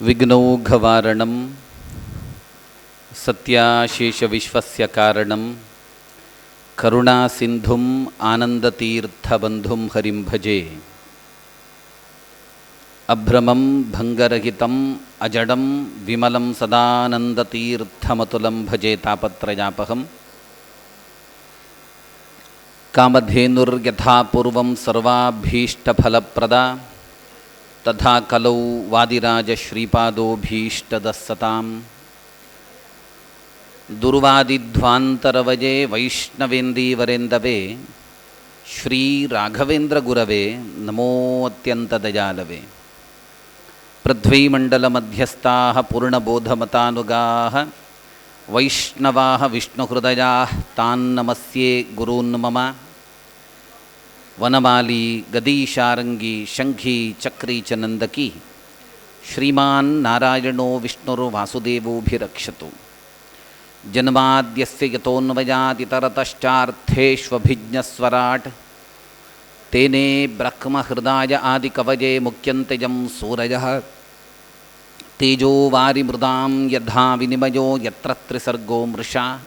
विघ्नौघवारणं सत्याशेषविश्वस्य कारणं करुणासिन्धुम् आनन्दतीर्थबन्धुं हरिं भजे। अभ्रमं भङ्गरहितम् अजडं विमलं सदानन्दतीर्थमतुलं भजे तापत्रयापहम्। कामधेनुर्यथा पूर्वं सर्वाभीष्टफलप्रदा तथा कलौ वादिराजश्रीपादोभीष्टदस्सताम्। दुर्वादिध्वान्तरवये वैष्णवेन्दीवरेन्दवे श्रीराघवेन्द्रगुरवे नमोऽत्यन्तदयालवे। पृथ्वीमण्डलमध्यस्थाः पूर्णबोधमतानुगाः वैष्णवाः विष्णुहृदयाः तान् नमस्ये गुरून् मम। वनमाली गदीशारंगी शंखी चक्री च नंदकी श्रीमान् नारायणो विष्णुर्वासुदेवोऽभिरक्षतु। जन्माद्यस्य यतोऽन्वयादितरतश्चार्थेष्वभिज्ञस्वराट् तेने ब्रह्महृदाय आदिकवये मुख्यन्त्यजं सूरयः। तेजो वारिमृदां यथा विनिमयो यत्र त्रिसर्गो मृषा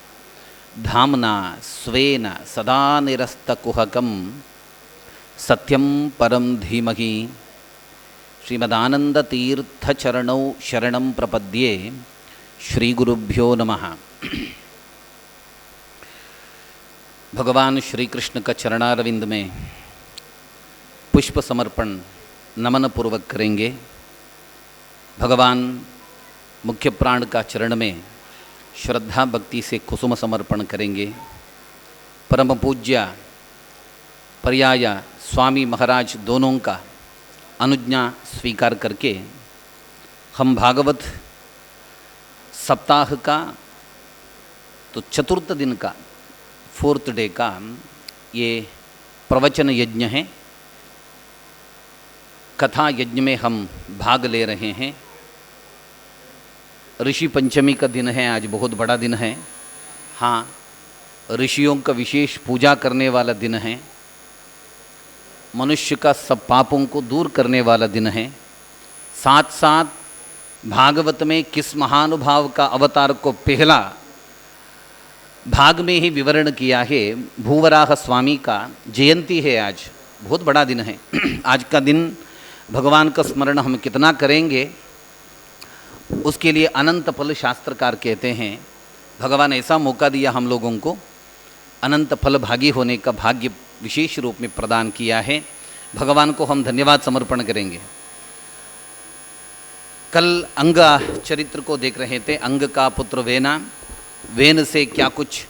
धाम्ना स्वेन सदा निरस्तकुहकं सत्यं परं धीमहि। श्रीमदानंदतीर्थचरणौ शरणं प्रपद्ये। श्रीगुरुभ्यो नमः। भगवान श्री कृष्ण का चरणारविंद में पुष्प समर्पण नमन पूर्वक करेंगे। भगवान मुख्य प्राण का चरण में श्रद्धा भक्ति से कुसुम समर्पण करेंगे। परम पूज्य पर्याय स्वामी महाराज दोनों का अनुज्ञा स्वीकार करके हम भागवत सप्ताह का तो चतुर्थ दिन का 4th डे का ये प्रवचन यज्ञ है। कथा यज्ञ में हम भाग ले रहे हैं। ऋषि पंचमी का दिन है आज, बहुत बड़ा दिन है। हाँ, ऋषियों का विशेष पूजा करने वाला दिन है। मनुष्य का सब पापों को दूर करने वाला दिन है। साथ साथ भागवत में किस महानुभाव का अवतार को पहला भाग में ही विवरण किया है, भूवराह स्वामी का जयंती है आज, बहुत बड़ा दिन है। आज का दिन भगवान का स्मरण हम कितना करेंगे उसके लिए अनंत फल शास्त्रकार कहते हैं। भगवान ऐसा मौका दिया हम लोगों को, अनंत फल भागी होने का भाग्य विशेष रूप में प्रदान किया है। भगवान को हम धन्यवाद समर्पण करेंगे। कल अंग चरित्र को देख रहे थे। अंग का पुत्र वेना, वेन से क्या कुछ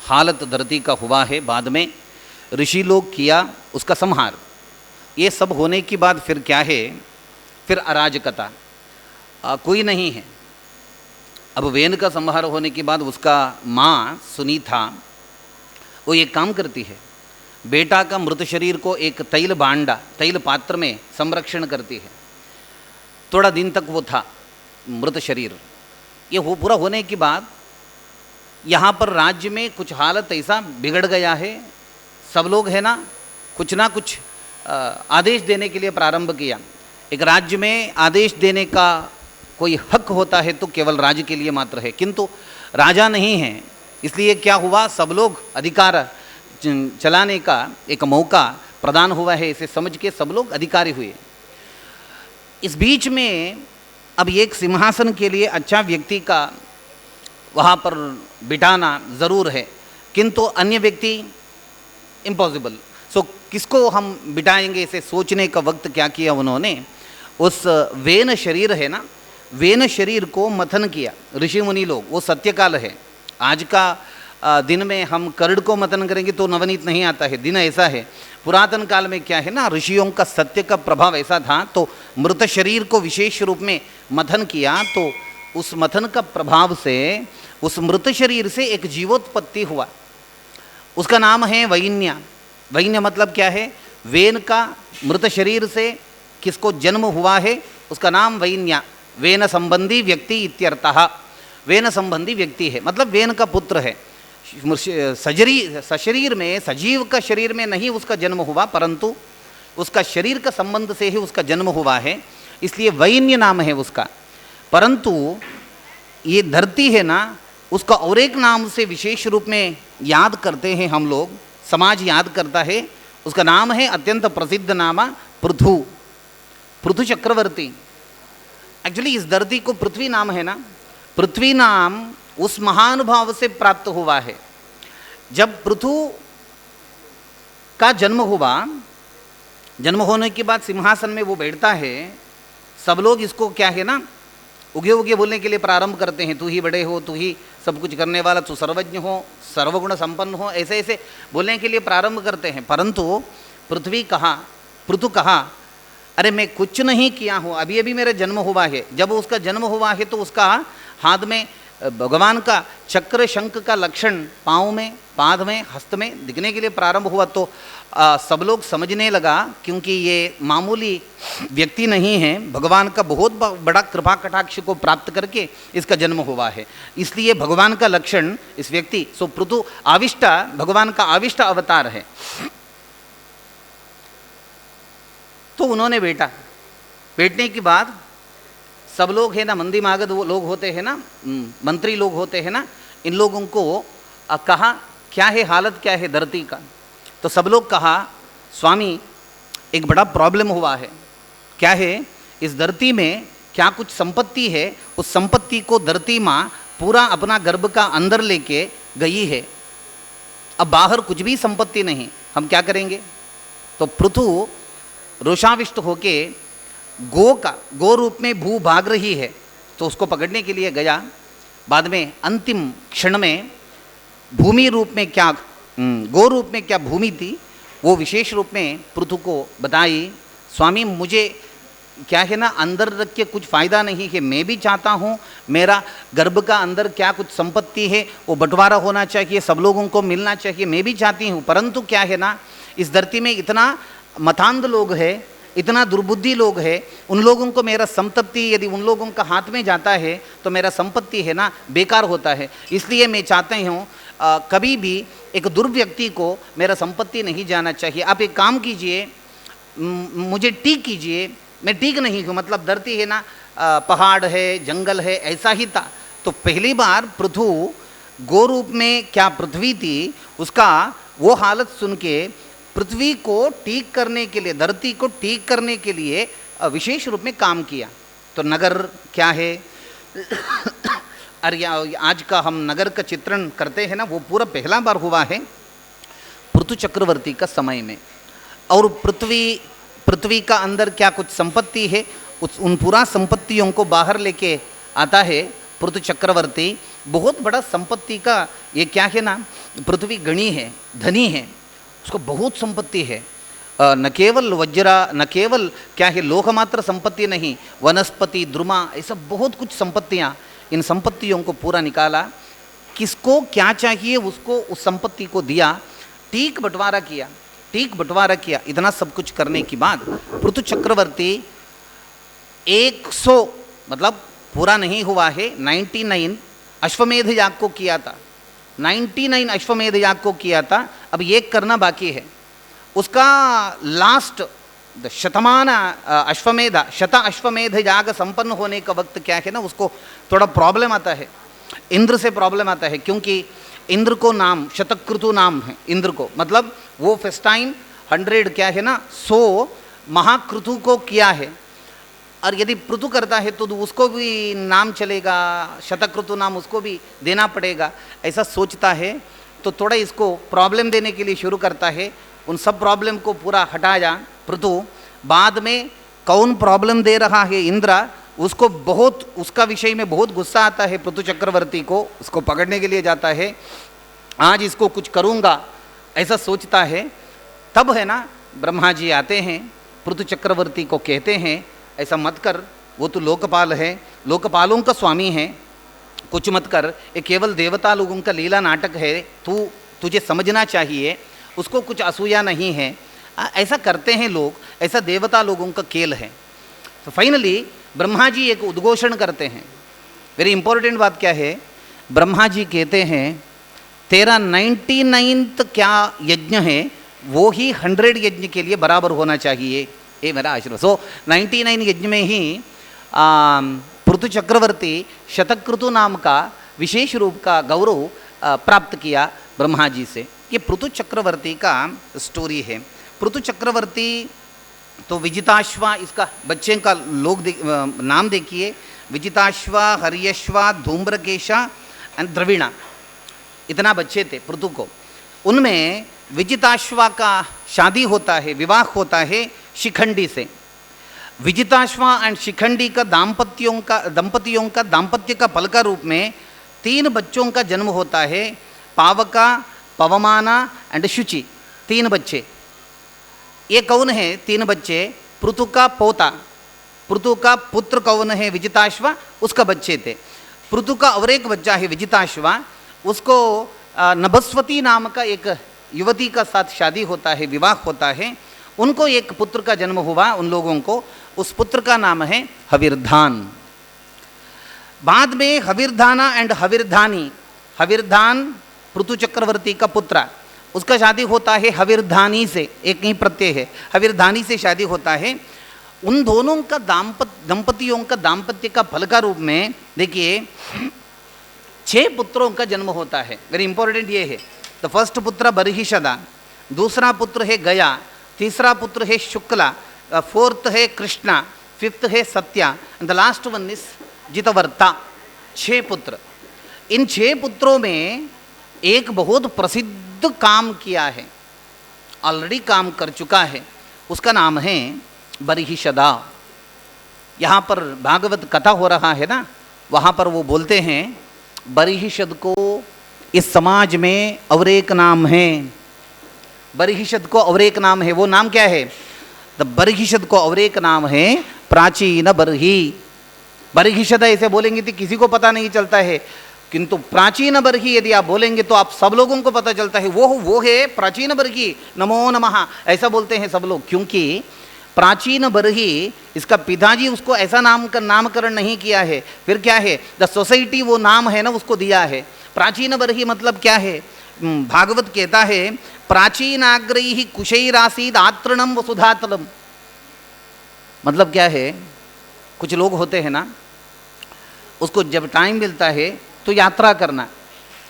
हालत धरती का हुआ है। बाद में ऋषि लोग किया उसका संहार। ये सब होने के बाद फिर क्या है, फिर अराजकता कोई नहीं है। अब वेन का संहार होने के बाद उसका माँ सुनीता वो एक काम करती है, बेटा का मृत शरीर को एक तैल भांडा तैल पात्र में संरक्षण करती है। थोड़ा दिन तक वो था मृत शरीर। ये हो पूरा होने के बाद यहाँ पर राज्य में कुछ हालत ऐसा बिगड़ गया है। सब लोग है ना कुछ आदेश देने के लिए प्रारंभ किया। एक राज्य में आदेश देने का कोई हक होता है तो केवल राज्य के लिए मात्र है, किंतु राजा नहीं है। इसलिए क्या हुआ, सब लोग अधिकार चलाने का एक मौका प्रदान हुआ है, इसे समझ के सब लोग अधिकारी हुए। इस बीच में अब एक सिंहासन के लिए अच्छा व्यक्ति का वहाँ पर बिठाना ज़रूर है, किंतु अन्य व्यक्ति इम्पॉसिबल। सो किसको हम बिठाएंगे, इसे सोचने का वक्त क्या किया उन्होंने, उस वेन शरीर है ना, वेन शरीर को मथन किया ऋषि मुनि लोग। वो सत्यकाल है। आज का दिन में हम करड़ को मतन करेंगे तो नवनीत नहीं आता है, दिन ऐसा है। पुरातन काल में क्या है ना, ऋषियों का सत्य का प्रभाव ऐसा था, तो मृत शरीर को विशेष रूप में मथन किया। तो उस मथन का प्रभाव से उस मृत शरीर से एक जीवोत्पत्ति हुआ। उसका नाम है वैन्य। वैन्य मतलब क्या है, वेन का मृत शरीर से किसको जन्म हुआ है उसका नाम वैन्य, वेन संबंधी व्यक्ति इत्यर्थः। वेन संबंधी व्यक्ति है मतलब वेन का पुत्र है। सशरीर में, सजीव का शरीर में नहीं उसका जन्म हुआ, परंतु उसका शरीर का संबंध से ही उसका जन्म हुआ है, इसलिए वैन्य नाम है उसका। परंतु ये धरती है ना, उसका और एक नाम से विशेष रूप में याद करते हैं हम लोग, समाज याद करता है। उसका नाम है अत्यंत प्रसिद्ध नाम पृथु, पृथु चक्रवर्ती। एक्चुअली इस धरती को पृथ्वी नाम है ना, पृथ्वी नाम उस महानुभाव से प्राप्त हुआ है। जब पृथु का जन्म हुआ, जन्म होने के बाद सिंहासन में वो बैठता है, सब लोग इसको क्या है ना, उगे उगे बोलने के लिए प्रारंभ करते हैं, तू ही बड़े हो, तू ही सब कुछ करने वाला, तू सर्वज्ञ हो, सर्वगुण संपन्न हो, ऐसे ऐसे बोलने के लिए प्रारंभ करते हैं। परंतु पृथु कहा अरे मैं कुछ नहीं किया हूँ, अभी अभी मेरा जन्म हुआ है। जब उसका जन्म हुआ है तो उसका हाथ में भगवान का चक्र शंख का लक्षण पाँव में, पाद में, हस्त में दिखने के लिए प्रारंभ हुआ। तो सब लोग समझने लगा, क्योंकि ये मामूली व्यक्ति नहीं है, भगवान का बहुत बड़ा कृपा कटाक्ष को प्राप्त करके इसका जन्म हुआ है, इसलिए भगवान का लक्षण इस व्यक्ति, सो पृथु आविष्ट, भगवान का आविष्ट अवतार है। तो उन्होंने बैठने के बाद सब लोग है ना, मंदी मागध वो लोग होते हैं ना, मंत्री लोग होते हैं ना, इन लोगों को कहा क्या है हालत, क्या है धरती का। तो सब लोग कहा स्वामी एक बड़ा प्रॉब्लम हुआ है। क्या है, इस धरती में क्या कुछ संपत्ति है, उस संपत्ति को धरती माँ पूरा अपना गर्भ का अंदर लेके गई है, अब बाहर कुछ भी संपत्ति नहीं, हम क्या करेंगे। तो पृथु रोषाविष्ट होके गो रूप में भू भाग रही है, तो उसको पकड़ने के लिए गया। बाद में अंतिम क्षण में भूमि रूप में क्या, गो रूप में क्या भूमि थी, वो विशेष रूप में पृथु को बताई, स्वामी मुझे क्या है ना अंदर रख के कुछ फ़ायदा नहीं है, मैं भी चाहता हूँ मेरा गर्भ का अंदर क्या कुछ संपत्ति है वो बंटवारा होना चाहिए, सब लोगों को मिलना चाहिए, मैं भी चाहती हूँ। परंतु क्या है ना, इस धरती में इतना मतांध लोग है, इतना दुर्बुद्धि लोग है, उन लोगों को मेरा संपत्ति यदि उन लोगों का हाथ में जाता है तो मेरा संपत्ति है ना बेकार होता है। इसलिए मैं चाहता हूँ कभी भी एक दुर्व्यक्ति को मेरा संपत्ति नहीं जाना चाहिए। आप एक काम कीजिए, मुझे ठीक कीजिए, मैं ठीक नहीं हूँ, मतलब धरती है ना पहाड़ है, जंगल है, ऐसा ही था। तो पहली बार पृथु गो रूप में क्या पृथ्वी थी, उसका वो हालत सुन के पृथ्वी को ठीक करने के लिए, धरती को ठीक करने के लिए विशेष रूप में काम किया। तो नगर क्या है, अरे आज का हम नगर का चित्रण करते हैं ना, वो पूरा पहला बार हुआ है पृथु चक्रवर्ती का समय में। और पृथ्वी का अंदर क्या कुछ संपत्ति है, उन पूरा संपत्तियों को बाहर लेके आता है पृथु चक्रवर्ती। बहुत बड़ा संपत्ति का ये क्या है ना, पृथ्वी गणी है, धनी है, उसको बहुत संपत्ति है। न केवल वज्रा, न केवल क्या है लोह मात्र संपत्ति नहीं, वनस्पति, द्रुमा, ऐसा बहुत कुछ संपत्तियाँ, इन संपत्तियों को पूरा निकाला, किसको क्या चाहिए उसको उस संपत्ति को दिया, ठीक बंटवारा किया। इतना सब कुछ करने के बाद पृथु चक्रवर्ती 100 मतलब पूरा नहीं हुआ है, 99 अश्वमेध याग को किया था, 99 अश्वमेध याग को किया था, अब एक करना बाकी है। उसका लास्ट शतमान शत अश्वमेध याग संपन्न होने का वक्त क्या है ना, उसको थोड़ा प्रॉब्लम आता है, इंद्र से प्रॉब्लम आता है, क्योंकि इंद्र को नाम शतक्रतु नाम है इंद्र को, मतलब वो फेस्टाइन 100 क्या है ना 100 महाक्रतु को किया है, और यदि पृथु करता है तो उसको भी नाम चलेगा, शतक्रतु नाम उसको भी देना पड़ेगा, ऐसा सोचता है। तो थोड़ा इसको प्रॉब्लम देने के लिए शुरू करता है, उन सब प्रॉब्लम को पूरा हटाया पृथु। बाद में कौन प्रॉब्लम दे रहा है इंद्र, उसको बहुत, उसका विषय में बहुत गुस्सा आता है पृथु चक्रवर्ती को, उसको पकड़ने के लिए जाता है, आज इसको कुछ करूँगा ऐसा सोचता है। तब है ना ब्रह्मा जी आते हैं, पृथु चक्रवर्ती को कहते हैं ऐसा मत कर, वो तो लोकपाल है, लोकपालों का स्वामी है, कुछ मत कर, ये केवल देवता लोगों का लीला नाटक है, तुझे समझना चाहिए, उसको कुछ असूया नहीं है, ऐसा करते हैं लोग, ऐसा देवता लोगों का खेल है। तो फाइनली ब्रह्मा जी एक उद्घोषण करते हैं, वेरी इंपॉर्टेंट बात क्या है, ब्रह्मा जी कहते हैं तेरा 99 क्या यज्ञ है वो ही 100 यज्ञ के लिए बराबर होना चाहिए, ये मेरा आशीर्वाद। सो 99 यज्ञ में ही पृथु चक्रवर्ती शतक्रतु नाम का विशेष रूप का गौरव प्राप्त किया ब्रह्मा जी से। ये पृथु चक्रवर्ती का स्टोरी है। पृथु चक्रवर्ती तो विजिताश्वा, इसका बच्चे का नाम देखिए, विजिताश्वा, हर्यश्वा, धूम्रकेशा एंड द्रविणा, इतना बच्चे थे पृथु को। उनमें विजिताश्वा का शादी होता है, विवाह होता है शिखंडी से। विजिताश्वा एंड शिखंडी का दंपतियों का दाम्पत्य का फल का रूप में 3 बच्चों का जन्म होता है, पावका, पवमाना एंड शुचि, 3 बच्चे। ये कौन है 3 बच्चे? पृथु का पोता, पृथु का पुत्र कौन है? विजिताश्वा, उसका बच्चे थे। पृथु का और एक बच्चा है विजिताश्वा, उसको नभस्वती नाम का एक युवती का साथ शादी होता है, विवाह होता है। उनको एक पुत्र का जन्म हुआ उन लोगों को, उस पुत्र का नाम है हविर्धान। बाद में हविर्धाना एंड हविर्धानी, हविर्धान पृथु चक्रवर्ती का पुत्र, उसका शादी होता है हविर्धानी से, एक ही प्रत्यय है, हविर्धानी से शादी होता है। उन दोनों का दंपतियों का दाम्पत्य का फल का रूप में देखिए 6 पुत्रों का जन्म होता है। वेरी इंपॉर्टेंट ये है। द फर्स्ट पुत्र बर्हिषदा, दूसरा पुत्र है गया, तीसरा पुत्र है शुक्ला, फोर्थ है कृष्णा, फिफ्थ है Satya, the last one is Jitvarta. 6 पुत्र। इन 6 पुत्रों में एक बहुत प्रसिद्ध काम किया है, ऑलरेडी काम कर चुका है, उसका नाम है बर्हिषदा। यहाँ पर भागवत कथा हो रहा है ना, वहाँ पर वो बोलते हैं बर्हिषद को इस समाज में और एक नाम है, बर्हिषद को और एक नाम है। वो नाम क्या है? द बर्हिषद को और एक नाम है प्राचीन बर्ही। बर्हिषद ऐसे बोलेंगे तो किसी को पता नहीं चलता है, किंतु प्राचीन बर्ही यदि आप बोलेंगे तो आप सब लोगों को पता चलता है, वो है प्राचीन बर्ही, नमो नमः ऐसा बोलते हैं सब लोग। क्योंकि प्राचीन बर्ही, इसका पिताजी उसको ऐसा नामकरण नहीं किया है, फिर क्या है, द सोसाइटी वो नाम है ना उसको दिया है। प्राचीन बर्ही मतलब क्या है? भागवत कहता है प्राचीनाग्रैः कुशैरासीद आतृणम वसुधातलम। मतलब क्या है, कुछ लोग होते हैं ना, उसको जब टाइम मिलता है तो यात्रा करना,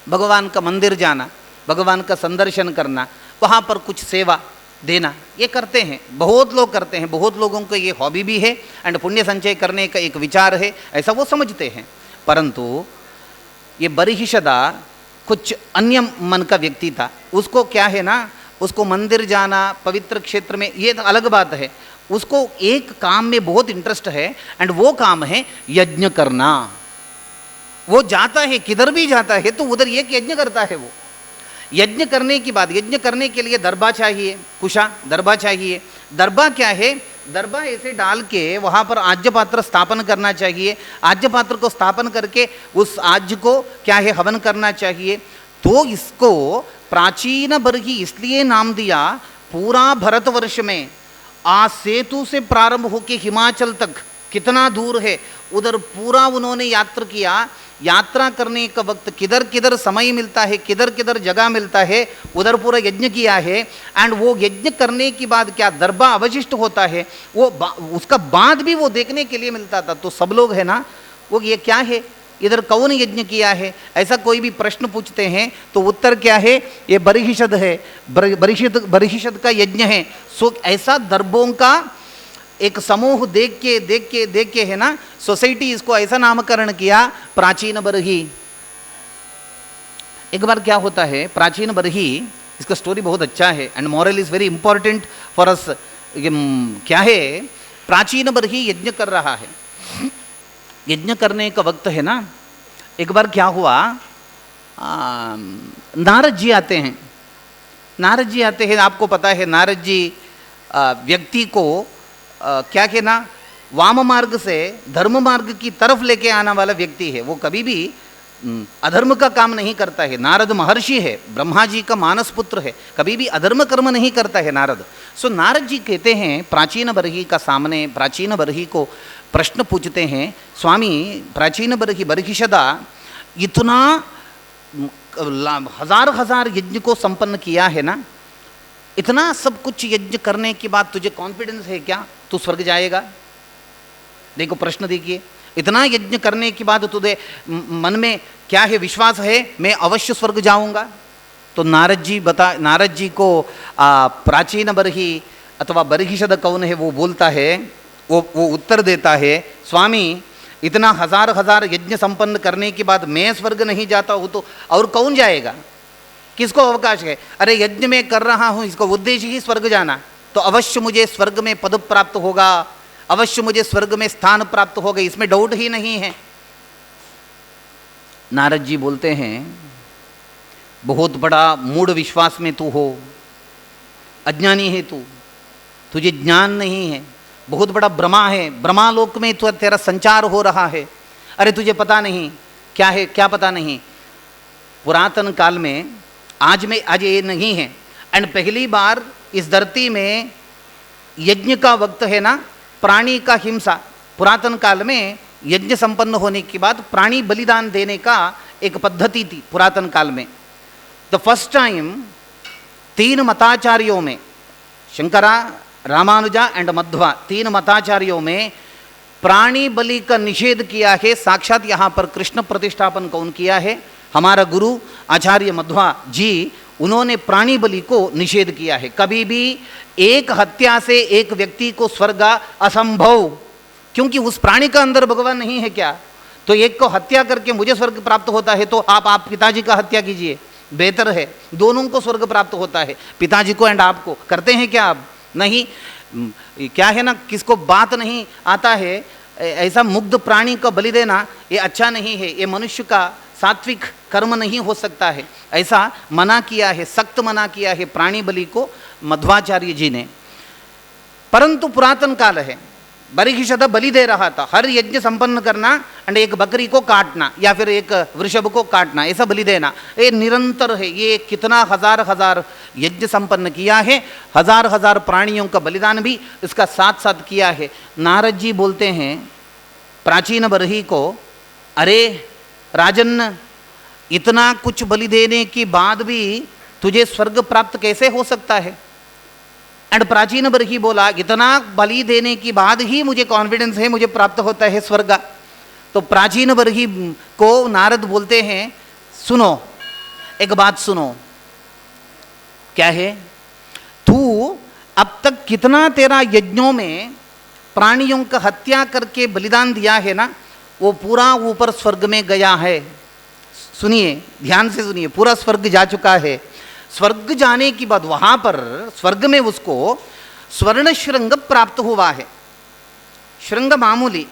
भगवान का मंदिर जाना, भगवान का संदर्शन करना, वहाँ पर कुछ सेवा देना, ये करते हैं, बहुत लोग करते हैं। बहुत लोगों को ये हॉबी भी है एंड पुण्य संचय करने का एक विचार है, ऐसा वो समझते हैं। परंतु ये बर्हिषदा कुछ अन्य मन का व्यक्ति था, उसको क्या है ना, उसको मंदिर जाना, पवित्र क्षेत्र में, ये अलग बात है। उसको एक काम में बहुत इंटरेस्ट है एंड वो काम है यज्ञ करना। वो जाता है, किधर भी जाता है तो उधर एक यज्ञ करता है। वो यज्ञ करने की बात, यज्ञ करने के लिए दरबा चाहिए, कुशा दरबा चाहिए। दरबा क्या है? दरबा ऐसे डाल के वहाँ पर आज्य पात्र स्थापन करना चाहिए, आज्य पात्र को स्थापन करके उस आज्य को क्या है हवन करना चाहिए। तो इसको प्राचीन बर्ही इसलिए नाम दिया, पूरा भारतवर्ष में आज सेतु से प्रारंभ होकर हिमाचल तक कितना दूर है, उधर पूरा उन्होंने यात्रा किया। यात्रा करने का वक्त किधर किधर समय मिलता है, किधर किधर जगह मिलता है, उधर पूरा यज्ञ किया है। एंड वो यज्ञ करने के बाद क्या दरबा अवशिष्ट होता है, वो उसका बाद भी वो देखने के लिए मिलता था। तो सब लोग है ना, वो ये क्या है, इधर कौन यज्ञ किया है, ऐसा कोई भी प्रश्न पूछते हैं तो उत्तर क्या है, ये बर्हिषद है, बर्हिषद का यज्ञ है। सो ऐसा दरबों का एक समूह देख के है ना, सोसाइटी इसको ऐसा नामकरण किया प्राचीन बर्ही। एक बार क्या होता है, प्राचीन बर्ही, इसका स्टोरी बहुत अच्छा है and moral is very important for us. क्या है, प्राचीन बर्ही यज्ञ कर रहा है। यज्ञ करने का वक्त है ना, एक बार क्या हुआ, नारद जी आते हैं। नारद जी आते हैं, आपको पता है नारद जी व्यक्ति को क्या कहना, वाम मार्ग से धर्म मार्ग की तरफ लेके आने वाला व्यक्ति है। वो कभी भी अधर्म का काम नहीं करता है। नारद महर्षि है, ब्रह्मा जी का मानस पुत्र है, कभी भी अधर्म कर्म नहीं करता है नारद। सो नारद जी कहते हैं, प्राचीन बर्ही का सामने, प्राचीन बर्ही को प्रश्न पूछते हैं, स्वामी प्राचीन बर्ही बर्हिषदा इतना हजार यज्ञ को संपन्न किया है ना, इतना सब कुछ यज्ञ करने के बाद तुझे कॉन्फिडेंस है क्या तू स्वर्ग जाएगा? देखो प्रश्न देखिए, इतना यज्ञ करने के बाद तुझे मन में क्या है, विश्वास है मैं अवश्य स्वर्ग जाऊंगा? तो नारद जी को प्राचीन बरही अथवा बरहिषद कौन है वो बोलता है, वो उत्तर देता है, स्वामी इतना हजार यज्ञ संपन्न करने के बाद मैं स्वर्ग नहीं जाता हूँ तो और कौन जाएगा? किसको अवकाश है? अरे यज्ञ में कर रहा हूँ, इसका उद्देश्य ही स्वर्ग जाना, तो अवश्य मुझे स्वर्ग में पद प्राप्त होगा, अवश्य मुझे स्वर्ग में स्थान प्राप्त होगा, इसमें डाउट ही नहीं है। नारद जी बोलते हैं बहुत बड़ा मूढ़ विश्वास में तू हो, अज्ञानी है तू, तुझे ज्ञान नहीं है, बहुत बड़ा भ्रमा है, ब्रह्मालोक में तो तेरा संचार हो रहा है। अरे तुझे पता नहीं क्या है, क्या पता नहीं, पुरातन काल में आज ये नहीं है, एंड पहली बार इस धरती में यज्ञ का वक्त है ना, प्राणी का हिंसा, पुरातन काल में यज्ञ संपन्न होने के बाद प्राणी बलिदान देने का एक पद्धति थी पुरातन काल में। द फर्स्ट टाइम 3 मताचार्यों में, शंकरा, रामानुजा एंड मध्वा, 3 मताचार्यों में प्राणी बलि का निषेध किया है। साक्षात यहाँ पर कृष्ण प्रतिष्ठापन कौन किया है? हमारा गुरु आचार्य मध्वा जी, उन्होंने प्राणी बलि को निषेध किया है। कभी भी एक हत्या से एक व्यक्ति को स्वर्ग असंभव, क्योंकि उस प्राणी का अंदर भगवान नहीं है क्या? तो एक को हत्या करके मुझे स्वर्ग प्राप्त होता है, तो आप पिताजी का हत्या कीजिए, बेहतर है, दोनों को स्वर्ग प्राप्त होता है, पिताजी को एंड आपको। करते हैं क्या आप? नहीं। क्या है ना, किसको बात नहीं आता है, ऐसा मुग्ध प्राणी को बलि देना ये अच्छा नहीं है, ये मनुष्य का सात्विक कर्म नहीं हो सकता है, ऐसा मना किया है, सख्त मना किया है प्राणी बलि को मध्वाचार्य जी ने। परंतु पुरातन काल है, बरहिषद बलि दे रहा था, हर यज्ञ संपन्न करना एंड एक बकरी को काटना या फिर एक वृषभ को काटना, ऐसा बलि देना ये निरंतर है। ये कितना हजार यज्ञ संपन्न किया है, हजार प्राणियों का बलिदान भी इसका साथ साथ किया है। नारद जी बोलते हैं प्राचीन बरही को, अरे राजन, इतना कुछ बलि देने के बाद भी तुझे स्वर्ग प्राप्त कैसे हो सकता है? एंड प्राचीन बरही बोला, इतना बलि देने के बाद ही मुझे कॉन्फिडेंस है मुझे प्राप्त होता है स्वर्ग। तो प्राचीन बरही को नारद बोलते हैं, सुनो, एक बात सुनो। क्या है? तू अब तक कितना तेरा यज्ञों में प्राणियों का हत्या करके बलिदान दिया है ना, वो पूरा ऊपर स्वर्ग में गया है। सुनिए, ध्यान से सुनिए, पूरा स्वर्ग जा चुका है। स्वर्ग जाने के बाद वहां पर स्वर्ग में उसको स्वर्ण श्रृंग प्राप्त हुआ है। श्रृंग मामूली,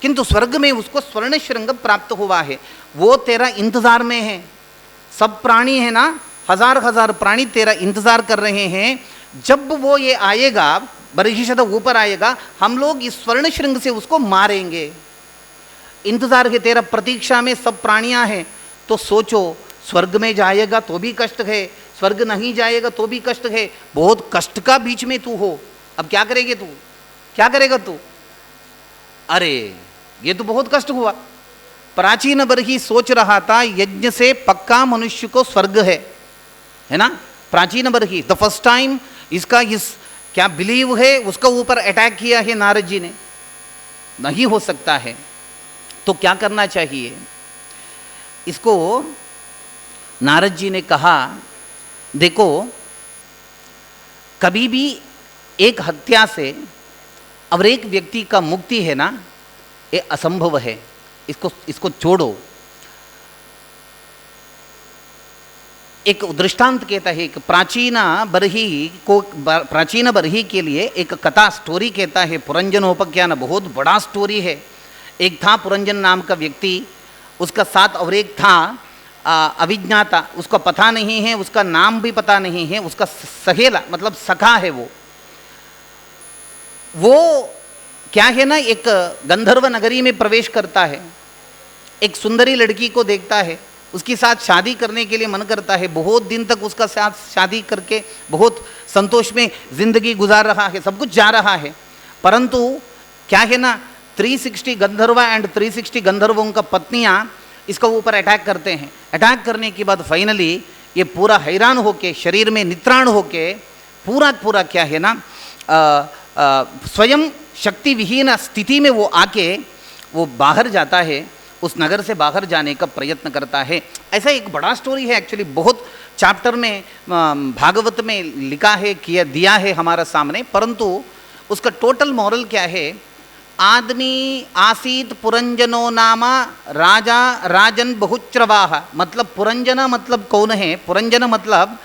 किंतु स्वर्ग में उसको स्वर्ण श्रृंग प्राप्त हुआ है। वो तेरा इंतजार में है, सब प्राणी है ना, हजार प्राणी तेरा इंतजार कर रहे हैं। जब वो ये आएगा, बरहिषद ऊपर आएगा, हम लोग इस स्वर्ण श्रृंग से उसको मारेंगे। इंतजार है तेरा, प्रतीक्षा में सब प्राणियां हैं। तो सोचो, स्वर्ग में जाएगा तो भी कष्ट है, स्वर्ग नहीं जाएगा तो भी कष्ट है, बहुत कष्ट का बीच में तू हो। अब क्या करेगे तू? क्या करेगा तू? अरे ये तो बहुत कष्ट हुआ। प्राचीन बरही सोच रहा था यज्ञ से पक्का मनुष्य को स्वर्ग है ना। प्राचीन बरही द फर्स्ट टाइम इसका इस क्या बिलीव है, उसका ऊपर अटैक किया है नारद जी ने। नहीं हो सकता है, तो क्या करना चाहिए? इसको नारद जी ने कहा, देखो, कभी भी एक हत्या से और एक व्यक्ति का मुक्ति है ना, ये असंभव है, इसको छोड़ो। एक दृष्टांत कहता है, एक प्राचीन बरही के लिए एक कथा स्टोरी कहता है, पुरंजनोपाख्यान, बहुत बड़ा स्टोरी है। एक था पुरंजन नाम का व्यक्ति, उसका साथ और एक था अभिज्ञाता, उसको पता नहीं है, उसका नाम भी पता नहीं है, उसका सहेला मतलब सखा है। वो क्या है ना, एक गंधर्व नगरी में प्रवेश करता है, एक सुंदरी लड़की को देखता है, उसके साथ शादी करने के लिए मन करता है। बहुत दिन तक उसका साथ शादी करके बहुत संतोष में जिंदगी गुजार रहा है, सब कुछ जा रहा है। परंतु क्या है ना, 360 गंधर्व एंड 360 गंधर्वों का पत्नियां इसका ऊपर अटैक करते हैं। अटैक करने के बाद फाइनली ये पूरा हैरान होके, शरीर में नित्राण होके, पूरा क्या है ना, स्वयं शक्ति विहीन स्थिति में वो आके वो बाहर जाता है, उस नगर से बाहर जाने का प्रयत्न करता है। ऐसा एक बड़ा स्टोरी है एक्चुअली, बहुत चैप्टर में भागवत में लिखा है, किया दिया है हमारा सामने, परंतु उसका टोटल मॉरल क्या है? आदमी आसीत पुरंजनो नामा राजा राजन बहुच्रवाह। मतलब पुरंजना मतलब कौन है? पुरंजन मतलब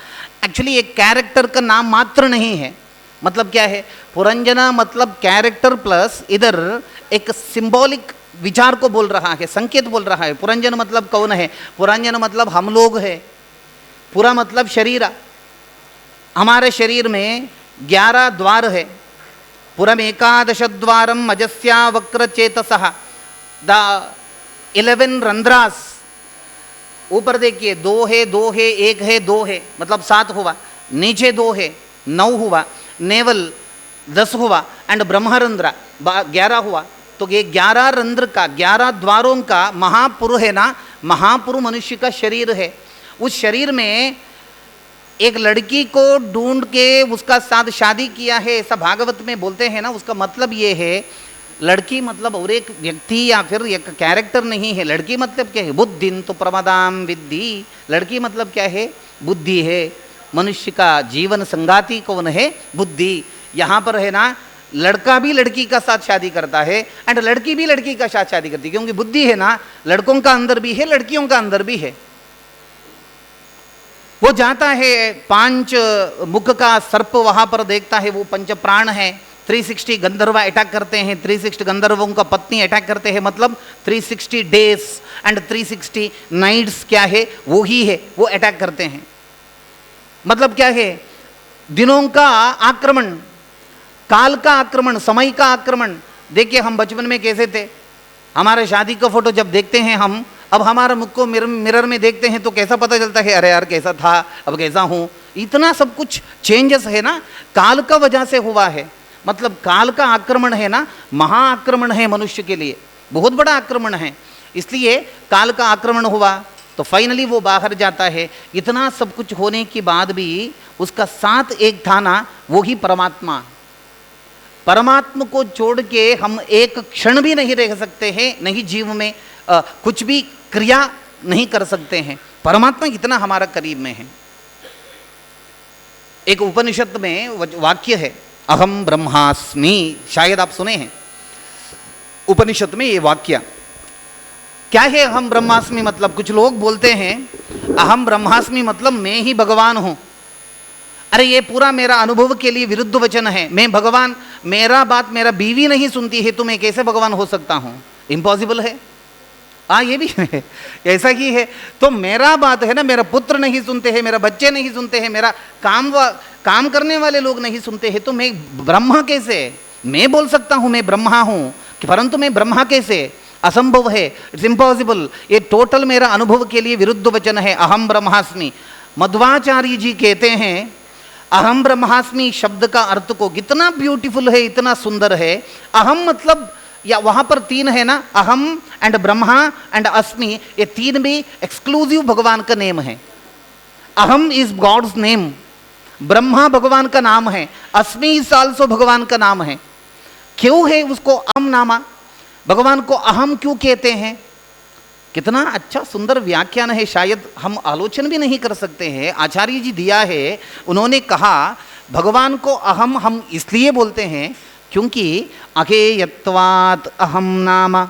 एक्चुअली एक कैरेक्टर का नाम मात्र नहीं है। मतलब क्या है? पुरंजना मतलब कैरेक्टर प्लस इधर एक सिंबॉलिक विचार को बोल रहा है, संकेत बोल रहा है। पुरंजन मतलब कौन है? पुरंजन मतलब हम लोग है। पूरा मतलब शरीर। हमारे शरीर में 11 द्वार है। पुरम एकादश द्वारम अजस्या वक्र चेतसः, द 11 रंध्रास। ऊपर देखिए 2 है, 2 है, 1 है, 2 है, मतलब 7 हुआ। नीचे 2 है, 9 हुआ। नेवल 10 हुआ एंड ब्रह्मरंध्र 11 हुआ। तो ये 11 रंध्र का, 11 द्वारों का महापुरु है ना, महापुरु मनुष्य का शरीर है। उस शरीर में एक लड़की को ढूंढ के उसका साथ शादी किया है, ऐसा भागवत में बोलते हैं ना। उसका मतलब ये है, लड़की मतलब और एक व्यक्ति या फिर एक कैरेक्टर नहीं है। लड़की मतलब क्या है? बुद्धिं तु प्रमदाम विद्धि। लड़की मतलब क्या है? बुद्धि है। मनुष्य का जीवन संगाती कौन है? बुद्धि। यहाँ पर है ना, लड़का भी लड़की का साथ शादी करता है एंड लड़की भी लड़की का साथ शादी करती है, क्योंकि बुद्धि है ना, लड़कों का अंदर भी है, लड़कियों का अंदर भी है। वो जाता है 5 मुख का सर्प वहां पर देखता है, वो 5 प्राण है। 360 गंधर्व अटैक करते हैं, 360 गंधर्वों का पत्नी अटैक करते हैं। मतलब 360 डेज एंड 360 नाइट्स क्या है? वो ही है, वो अटैक करते हैं। मतलब क्या है? दिनों का आक्रमण, काल का आक्रमण, समय का आक्रमण। देखिए हम बचपन में कैसे थे, हमारे शादी का फोटो जब देखते हैं हम, अब हमारे मुख को मिरर में देखते हैं तो कैसा पता चलता है? अरे यार कैसा था, अब कैसा हूँ। इतना सब कुछ चेंजेस है ना, काल का वजह से हुआ है। मतलब काल का आक्रमण है ना, महा आक्रमण है मनुष्य के लिए, बहुत बड़ा आक्रमण है। इसलिए काल का आक्रमण हुआ तो फाइनली वो बाहर जाता है। इतना सब कुछ होने के बाद भी उसका साथ एक था ना, वो ही परमात्मा। परमात्मा को छोड़ के हम एक क्षण भी नहीं रह सकते हैं, नहीं जीव में कुछ भी क्रिया नहीं कर सकते हैं। परमात्मा इतना हमारा करीब में है। एक उपनिषद में वाक्य है, अहम ब्रह्मास्मि। शायद आप सुने हैं उपनिषद में ये वाक्य। क्या है अहम ब्रह्मास्मि मतलब? कुछ लोग बोलते हैं अहम ब्रह्मास्मि मतलब मैं ही भगवान हूं। अरे ये पूरा मेरा अनुभव के लिए विरुद्ध वचन है। मैं भगवान, मेरा बात मेरा बीवी नहीं सुनती है तो मैं कैसे भगवान हो सकता हूं? इम्पॉसिबल है। हाँ ये भी है, ऐसा ही है। तो मेरा बात है ना, मेरा पुत्र नहीं सुनते हैं, मेरा बच्चे नहीं सुनते हैं, मेरा काम करने वाले लोग नहीं सुनते हैं, तो मैं ब्रह्मा कैसे? मैं बोल सकता हूं मैं ब्रह्मा हूं, परंतु मैं ब्रह्मा कैसे? असंभव है, इट्स इम्पॉसिबल। ये टोटल मेरा अनुभव के लिए विरुद्ध वचन है, अहम ब्रह्मास्मि। मध्वाचार्य जी कहते हैं अहम ब्रह्मास्मि शब्द का अर्थ को, कितना ब्यूटीफुल है, इतना सुंदर है। अहम मतलब, या वहां पर 3 है ना, अहम एंड ब्रह्मा एंड अस्मि, ये 3 भी एक्सक्लूसिव भगवान का नेम है। अहम इज गॉड्स नेम, ब्रह्मा भगवान का नाम है, अस्मि इज आल्सो भगवान का नाम है। क्यों है उसको अहम नामा? भगवान को अहम क्यों कहते हैं? कितना अच्छा सुंदर व्याख्यान है, शायद हम आलोचन भी नहीं कर सकते हैं। आचार्य जी दिया है, उन्होंने कहा भगवान को अहम हम इसलिए बोलते हैं क्योंकि अकेयत्वात् अहम नामा।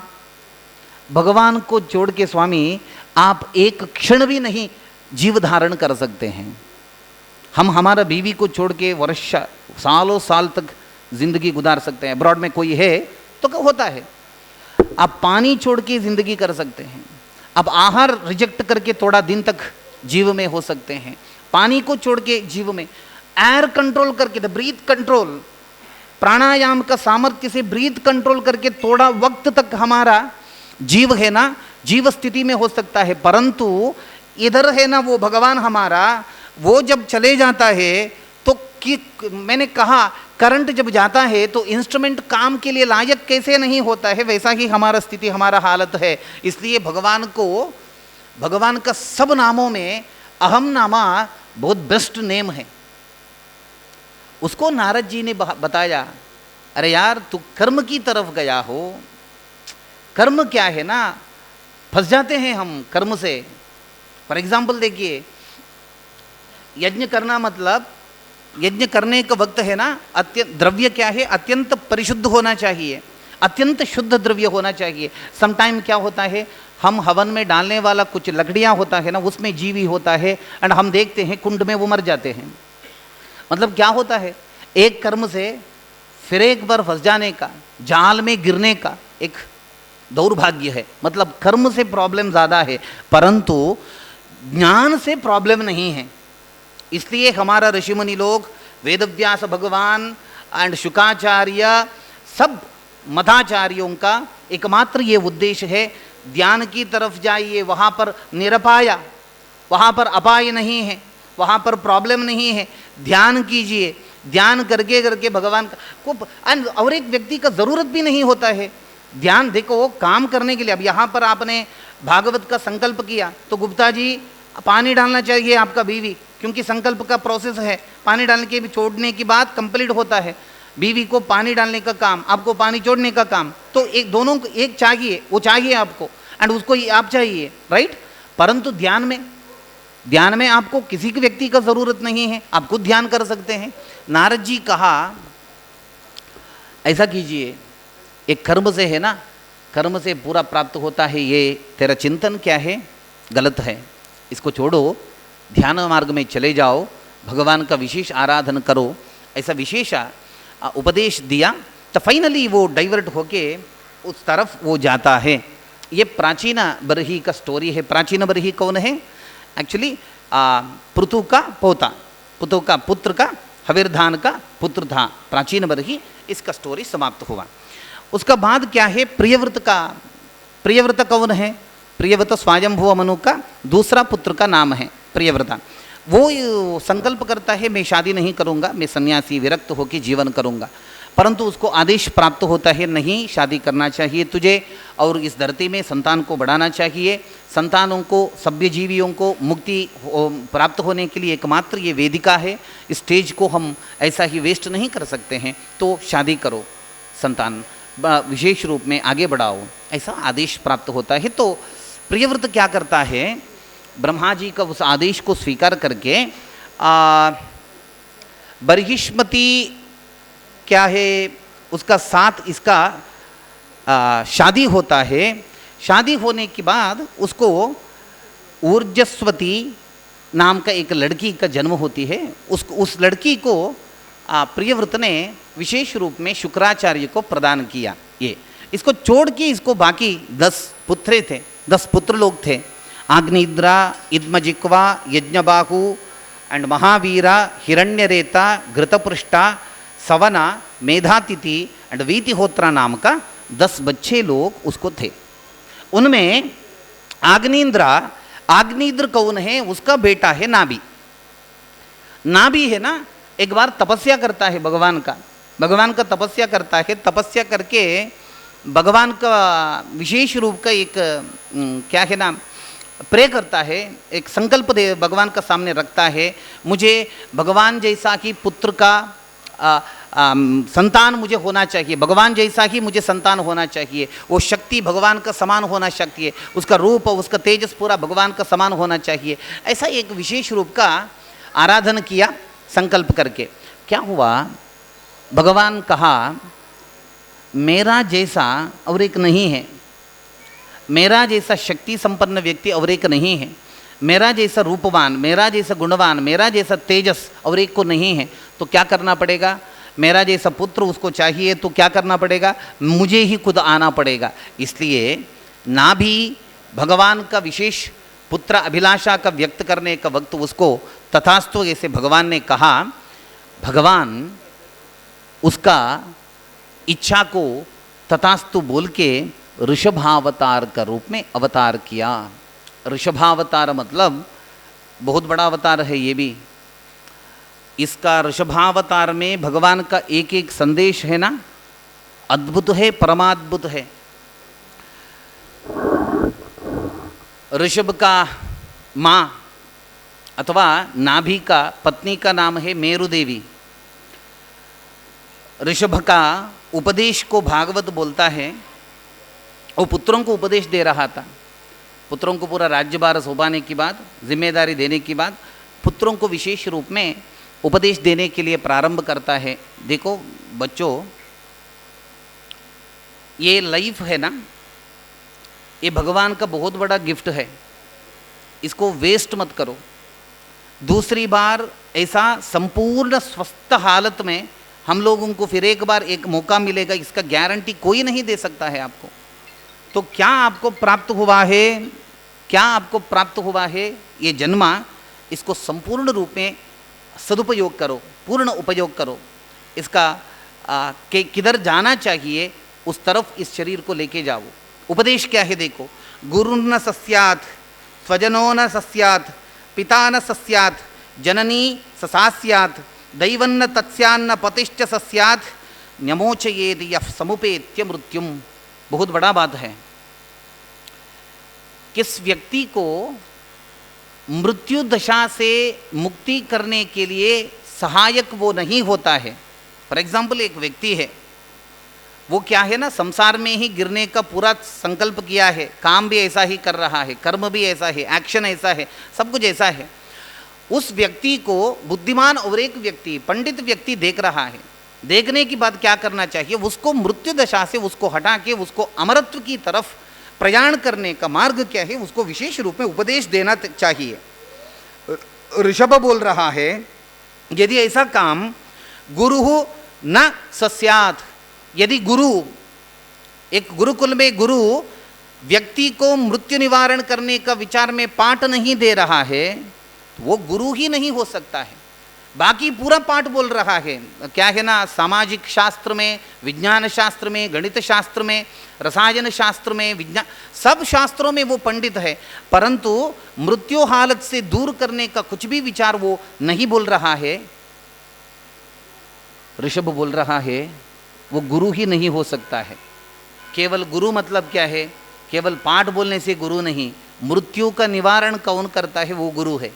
भगवान को छोड़ के स्वामी आप एक क्षण भी नहीं जीव धारण कर सकते हैं। हम हमारा बीवी को छोड़ के वर्ष सालों साल तक जिंदगी गुजार सकते हैं। अब्रॉड में कोई है तो होता है, आप पानी छोड़ के जिंदगी कर सकते हैं। अब आहार रिजेक्ट करके थोड़ा दिन तक जीव में हो सकते हैं। पानी को छोड़ के जीव में, एयर कंट्रोल करके, द ब्रीथ कंट्रोल, प्राणायाम का सामर्थ्य से ब्रीथ कंट्रोल करके थोड़ा वक्त तक हमारा जीव है ना, जीव स्थिति में हो सकता है। परंतु इधर है ना वो भगवान हमारा, वो जब चले जाता है तो मैंने कहा करंट जब जाता है तो इंस्ट्रूमेंट काम के लिए लायक कैसे नहीं होता है, वैसा ही हमारा स्थिति, हमारा हालत है। इसलिए भगवान को, भगवान का सब नामों में अहम नामा बहुत बेस्ट नेम है। उसको नारद जी ने बताया, अरे यार तू कर्म की तरफ गया हो, कर्म क्या है ना, फंस जाते हैं हम कर्म से। फॉर एग्जाम्पल देखिए, यज्ञ करना मतलब, यज्ञ करने का वक्त है ना, अत्यंत द्रव्य क्या है, अत्यंत परिशुद्ध होना चाहिए, अत्यंत शुद्ध द्रव्य होना चाहिए। समटाइम क्या होता है, हम हवन में डालने वाला कुछ लकड़ियाँ होता है ना, उसमें जीवी होता है, एंड हम देखते हैं कुंड में वो मर जाते हैं। मतलब क्या होता है, एक कर्म से फिर एक बार फंस जाने का, जाल में गिरने का एक दौर्भाग्य है। मतलब कर्म से प्रॉब्लम ज़्यादा है, परंतु ज्ञान से प्रॉब्लम नहीं है। इसलिए हमारा ऋषिमुनि लोग, वेदव्यास भगवान एंड शुकाचार्य, सब मताचार्यों का एकमात्र ये उद्देश्य है, ध्यान की तरफ जाइए, वहाँ पर निरपाया, वहाँ पर अपाय नहीं है, वहाँ पर प्रॉब्लम नहीं है। ध्यान कीजिए, ध्यान करके करके भगवान को, और एक व्यक्ति का ज़रूरत भी नहीं होता है ध्यान। देखो वो काम करने के लिए, अब यहाँ पर आपने भागवत का संकल्प किया तो गुप्ता जी पानी डालना चाहिए आपका बीवी, क्योंकि संकल्प का प्रोसेस है, पानी डालने के छोड़ने की बात कंप्लीट होता है। बीवी को पानी डालने का काम, आपको पानी छोड़ने का काम, तो एक दोनों को एक चाहिए, वो चाहिए आपको एंड उसको आप चाहिए, राइट। परंतु ध्यान में आपको किसी के व्यक्ति का ज़रूरत नहीं है, आप खुद ध्यान कर सकते हैं। नारद जी कहा ऐसा कीजिए, एक कर्म से है ना, कर्म से पूरा प्राप्त होता है, ये तेरा चिंतन क्या है, गलत है, इसको छोड़ो, ध्यान मार्ग में चले जाओ, भगवान का विशेष आराधन करो, ऐसा विशेष उपदेश दिया। तो फाइनली वो डाइवर्ट होके उस तरफ वो जाता है। ये प्राचीन बरही का स्टोरी है। प्राचीन बरही कौन है, एक्चुअली पृथु का पोता, पृथु का पुत्र का, हविर्धान का पुत्र था प्राचीन बरही। इसका स्टोरी समाप्त हुआ। उसका बाद क्या है, प्रियव्रत का, प्रियव्रत कौन है, प्रियव्रत स्वयंभुव मनु का दूसरा पुत्र का नाम है प्रियव्रता। वो संकल्प करता है मैं शादी नहीं करूँगा, मैं सन्यासी विरक्त होकर जीवन करूँगा, परंतु उसको आदेश प्राप्त होता है नहीं, शादी करना चाहिए तुझे, और इस धरती में संतान को बढ़ाना चाहिए, संतानों को, सभ्य जीवियों को मुक्ति प्राप्त होने के लिए एकमात्र ये वेदिका है, स्टेज को हम ऐसा ही वेस्ट नहीं कर सकते हैं, तो शादी करो, संतान विशेष रूप में आगे बढ़ाओ, ऐसा आदेश प्राप्त होता है। तो प्रियव्रत क्या करता है, ब्रह्मा जी का उस आदेश को स्वीकार करके बर्हिष्मति क्या है उसका साथ इसका शादी होता है। शादी होने के बाद उसको ऊर्जस्वती नाम का एक लड़की का जन्म होती है। उस लड़की को प्रियव्रत ने विशेष रूप में शुक्राचार्य को प्रदान किया। ये इसको छोड़ के इसको बाकी 10 पुत्र थे, 10 पुत्र लोग थे। आग्निद्रा, इद्मजिक्वा, यज्ञबाहु and Mahavira, हिरण्यरेता, घृतपृष्ठा, Sawna, Medhatithi and वीतिहोत्रा नाम का 10 बच्चे लोग उसको थे। उनमें आग्निद्र कौन है, उसका बेटा है नाभि। नाभि है ना, एक बार तपस्या करता है भगवान का तपस्या करता है। तपस्या करके भगवान का विशेष रूप का एक क्या है नाम प्रे करता है, एक संकल्प दे भगवान का सामने रखता है, मुझे भगवान जैसा ही पुत्र का संतान मुझे होना चाहिए, भगवान जैसा ही मुझे संतान होना चाहिए, वो शक्ति भगवान का समान होना चाहिए, उसका रूप और उसका तेजस पूरा भगवान का समान होना चाहिए। ऐसा एक विशेष रूप का आराधन किया संकल्प करके। क्या हुआ, भगवान कहा मेरा जैसा और एक नहीं है, मेरा जैसा शक्ति संपन्न व्यक्ति और एक नहीं है, मेरा जैसा रूपवान, मेरा जैसा गुणवान, मेरा जैसा तेजस और एक को नहीं है। तो क्या करना पड़ेगा, मेरा जैसा पुत्र उसको चाहिए, तो क्या करना पड़ेगा, मुझे ही खुद आना पड़ेगा। इसलिए नाभि भगवान का विशेष पुत्र अभिलाषा का व्यक्त करने का वक्त उसको तथास्तु ऐसे भगवान ने कहा। भगवान उसका इच्छा को तथास्तु बोल के ऋषभावतार का रूप में अवतार किया। ऋषभावतार मतलब बहुत बड़ा अवतार है ये भी। इसका ऋषभावतार में भगवान का एक एक संदेश है ना, अद्भुत है, परमाद्भुत है। ऋषभ का माँ अथवा नाभि का पत्नी का नाम है मेरु देवी। ऋषभ का उपदेश को भागवत बोलता है वो पुत्रों को उपदेश दे रहा था। पुत्रों को पूरा राज्यभार सौंपने की बाद, जिम्मेदारी देने की बाद पुत्रों को विशेष रूप में उपदेश देने के लिए प्रारंभ करता है। देखो बच्चों, ये लाइफ है ना, ये भगवान का बहुत बड़ा गिफ्ट है, इसको वेस्ट मत करो। दूसरी बार ऐसा संपूर्ण स्वस्थ हालत में हम लोगों को फिर एक बार एक मौका मिलेगा, इसका गारंटी कोई नहीं दे सकता है आपको। तो क्या आपको प्राप्त हुआ है, क्या आपको प्राप्त हुआ है ये जन्मा, इसको संपूर्ण रूप में सदुपयोग करो, पूर्ण उपयोग करो। इसका किधर जाना चाहिए उस तरफ इस शरीर को लेके जाओ। उपदेश क्या है देखो, गुरुर्न सस्यात्, स्वजनो न सस्यात्, पिता न सस्यात्, जननी ससास्यात्, दैवन्न तत्स्यान्न पतिश्च सस्यात्, न्यमोचयेद यः समुपेत्य मृत्युम। बहुत बड़ा बात है। किस व्यक्ति को मृत्यु दशा से मुक्ति करने के लिए सहायक वो नहीं होता है। फॉर एग्जाम्पल एक व्यक्ति है, वो क्या है ना, संसार में ही गिरने का पूरा संकल्प किया है, काम भी ऐसा ही कर रहा है, कर्म भी ऐसा है, एक्शन ऐसा है, सब कुछ ऐसा है। उस व्यक्ति को बुद्धिमान और एक व्यक्ति, पंडित व्यक्ति देख रहा है। देखने की बात क्या करना चाहिए, उसको मृत्यु दशा से उसको हटा के उसको अमरत्व की तरफ प्रयाण करने का मार्ग क्या है, उसको विशेष रूप में उपदेश देना चाहिए। ऋषभ बोल रहा है, यदि ऐसा काम गुरु न सस्यात्, यदि गुरु, एक गुरुकुल में गुरु व्यक्ति को मृत्यु निवारण करने का विचार में पाठ नहीं दे रहा है, तो वो गुरु ही नहीं हो सकता है। बाकी पूरा पाठ बोल रहा है, क्या है ना, सामाजिक शास्त्र में, विज्ञान शास्त्र में, गणित शास्त्र में, रसायन शास्त्र में, विज्ञान, सब शास्त्रों में वो पंडित है, परंतु मृत्यु हालत से दूर करने का कुछ भी विचार वो नहीं बोल रहा है। ऋषभ बोल रहा है वो गुरु ही नहीं हो सकता है। केवल गुरु मतलब क्या है, केवल पाठ बोलने से गुरु नहीं, मृत्यु का निवारण कौन करता है, वो गुरु है।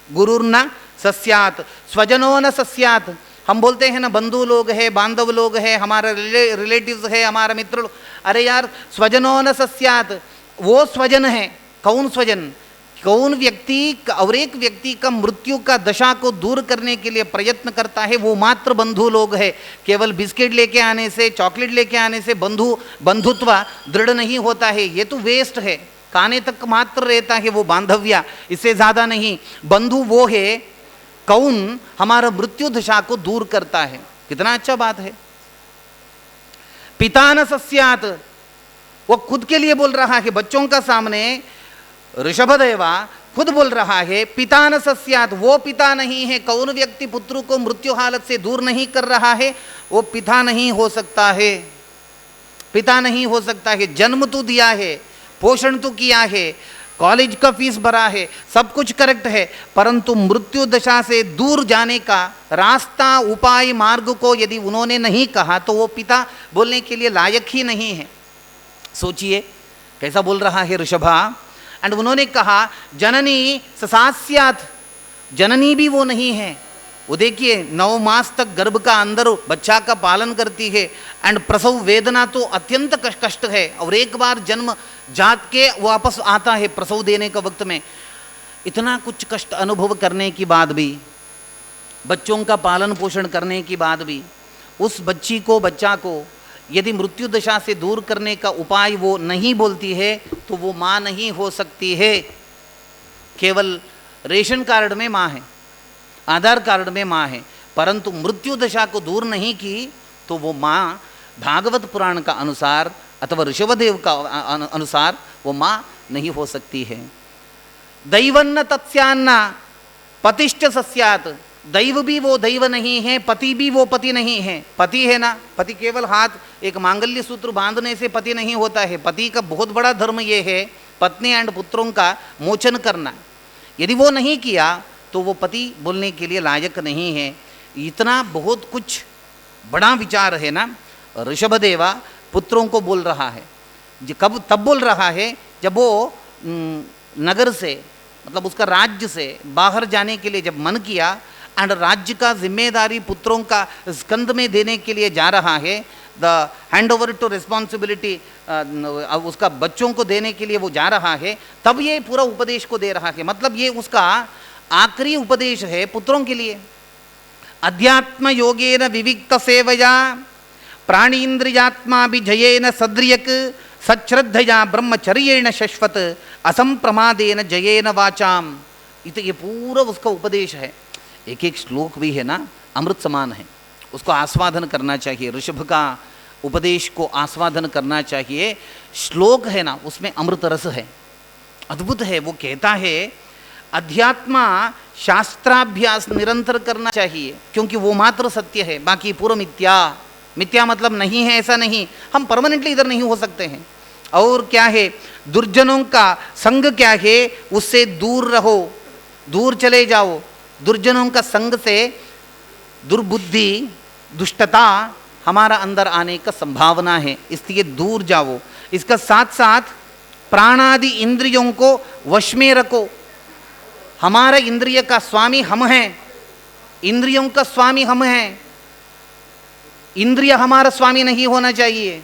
गुरुर्न सस्यात्, स्वजनो न सस्यात्। हम बोलते हैं ना, बंधु लोग हैं, बांधव लोग हैं, हमारे रिलेटिव्स है, हमारा मित्र लोग, अरे यार स्वजनो न सस्यात्, वो स्वजन है। कौन स्वजन, कौन व्यक्ति और एक व्यक्ति का मृत्यु का दशा को दूर करने के लिए प्रयत्न करता है, वो मात्र बंधु लोग है। केवल बिस्किट लेके आने से, चॉकलेट लेके आने से बंधुत्व दृढ़ नहीं होता है, ये तो वेस्ट है। खाने तक मात्र रहता है वो बांधव्य, इससे ज्यादा नहीं। बंधु वो है कौन हमारा मृत्यु दशा को दूर करता है। कितना अच्छा बात है। पिता न सस्यात्, वो खुद के लिए बोल रहा है, बच्चों का सामने ऋषभदेवा खुद बोल रहा है, पिता न सस्यात्, वो पिता नहीं है। कौन व्यक्ति पुत्र को मृत्यु हालत से दूर नहीं कर रहा है, वो पिता नहीं हो सकता है, पिता नहीं हो सकता है। जन्म तो दिया है, पोषण तो किया है, कॉलेज का फीस भरा है, सब कुछ करेक्ट है, परंतु मृत्यु दशा से दूर जाने का रास्ता, उपाय, मार्ग को यदि उन्होंने नहीं कहा तो वो पिता बोलने के लिए लायक ही नहीं है। सोचिए कैसा बोल रहा है ऋषभा। एंड उन्होंने कहा जननी ससास्यात्, जननी भी वो नहीं है। वो देखिए 9 मास तक गर्भ का अंदर बच्चा का पालन करती है, एंड प्रसव वेदना तो अत्यंत कष्ट है, और एक बार जन्म जात के वापस आता है प्रसव देने का वक्त में। इतना कुछ कष्ट अनुभव करने के बाद भी, बच्चों का पालन पोषण करने के बाद भी, उस बच्ची को, बच्चा को यदि मृत्यु दशा से दूर करने का उपाय वो नहीं बोलती है, तो वो माँ नहीं हो सकती है। केवल रेशन कार्ड में माँ है, आधार कार्ड में माँ है, परंतु मृत्यु दशा को दूर नहीं की तो वो माँ भागवत पुराण का अनुसार अथवा ऋषभदेव का अनुसार वो माँ नहीं हो सकती है। दैवन्न तत्स्यान्न पतिश्च सस्यात्, दैव भी वो दैव नहीं है, पति भी वो पति नहीं है। पति है ना, पति केवल हाथ एक मांगल्य सूत्र बांधने से पति नहीं होता है। पति का बहुत बड़ा धर्म ये है पत्नी एंड पुत्रों का मोचन करना। यदि वो नहीं किया तो वो पति बोलने के लिए लायक नहीं है। इतना बहुत कुछ बड़ा विचार है ना। ऋषभदेवा पुत्रों को बोल रहा है, कब तब बोल रहा है जब वो नगर से, मतलब उसका राज्य से बाहर जाने के लिए जब मन किया, एंड राज्य का जिम्मेदारी पुत्रों का स्कंद में देने के लिए जा रहा है। The hand over to responsibility उसका बच्चों को देने के लिए वो जा रहा है, तब ये पूरा उपदेश को दे रहा है। मतलब ये उसका आखिरी उपदेश है पुत्रों के लिए। अध्यात्म योगेन विविक्त सेवया प्राणीन्द्रियात्मा भी जयेन सद्रियक सच्छ्रद्धया ब्रह्मचर्येण शश्वत असंप्रमादेन जयेन वाचाम। ये पूरा उसका उपदेश है। एक एक श्लोक भी है ना अमृत समान है, उसको आस्वादन करना चाहिए। ऋषभ का उपदेश को आस्वादन करना चाहिए। श्लोक है ना उसमें अमृत रस है, अद्भुत है। वो कहता है अध्यात्मा शास्त्राभ्यास निरंतर करना चाहिए, क्योंकि वो मात्र सत्य है, बाकी पूरा मिथ्या। मिथ्या मतलब नहीं है ऐसा नहीं, हम परमानेंटली इधर नहीं हो सकते हैं। और क्या है, दुर्जनों का संग क्या है, उससे दूर रहो, दूर चले जाओ। दुर्जनों का संग से दुर्बुद्धि दुष्टता हमारा अंदर आने का संभावना है, इसलिए दूर जाओ। इसका साथ साथ प्राणादि इंद्रियों को वश में रखो। हमारा इंद्रिय का स्वामी हम हैं, इंद्रियों का स्वामी हम हैं, इंद्रिय हमारा स्वामी नहीं होना चाहिए।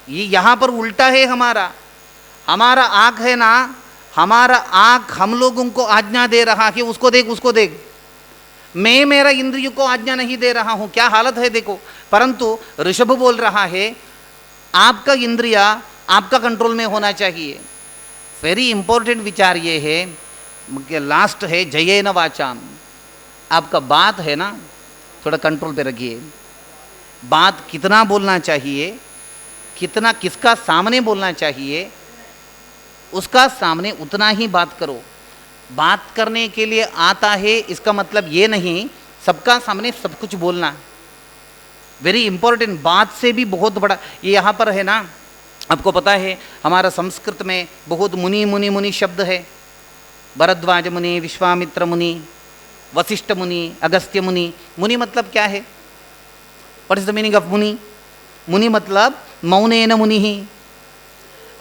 ये यहाँ पर उल्टा है। हमारा आँख है ना, हमारा आँख हम लोगों को आज्ञा दे रहा है उसको देख उसको देख। मैं मेरा इंद्रिय को आज्ञा नहीं दे रहा हूँ, क्या हालत है देखो। परंतु ऋषभ बोल रहा है आपका इंद्रिय आपका कंट्रोल में होना चाहिए। वेरी इंपॉर्टेंट विचार ये है, लास्ट है जयेन वाचाम। आपका बात है ना थोड़ा कंट्रोल पे रखिए। बात कितना बोलना चाहिए, कितना किसका सामने बोलना चाहिए, उसका सामने उतना ही बात करो। बात करने के लिए आता है इसका मतलब ये नहीं सबका सामने सब कुछ बोलना। Very important. बात से भी बहुत बड़ा ये यहाँ पर है ना, आपको पता है हमारा संस्कृत में बहुत मुनि मुनि मुनि शब्द है। भरद्वाज मुनि, विश्वामित्र मुनि, वशिष्ठ मुनि, अगस्त्य मुनि। मुनि मतलब क्या है? What is the meaning of मुनि? मुनि मतलब मौनेन मुनि ही।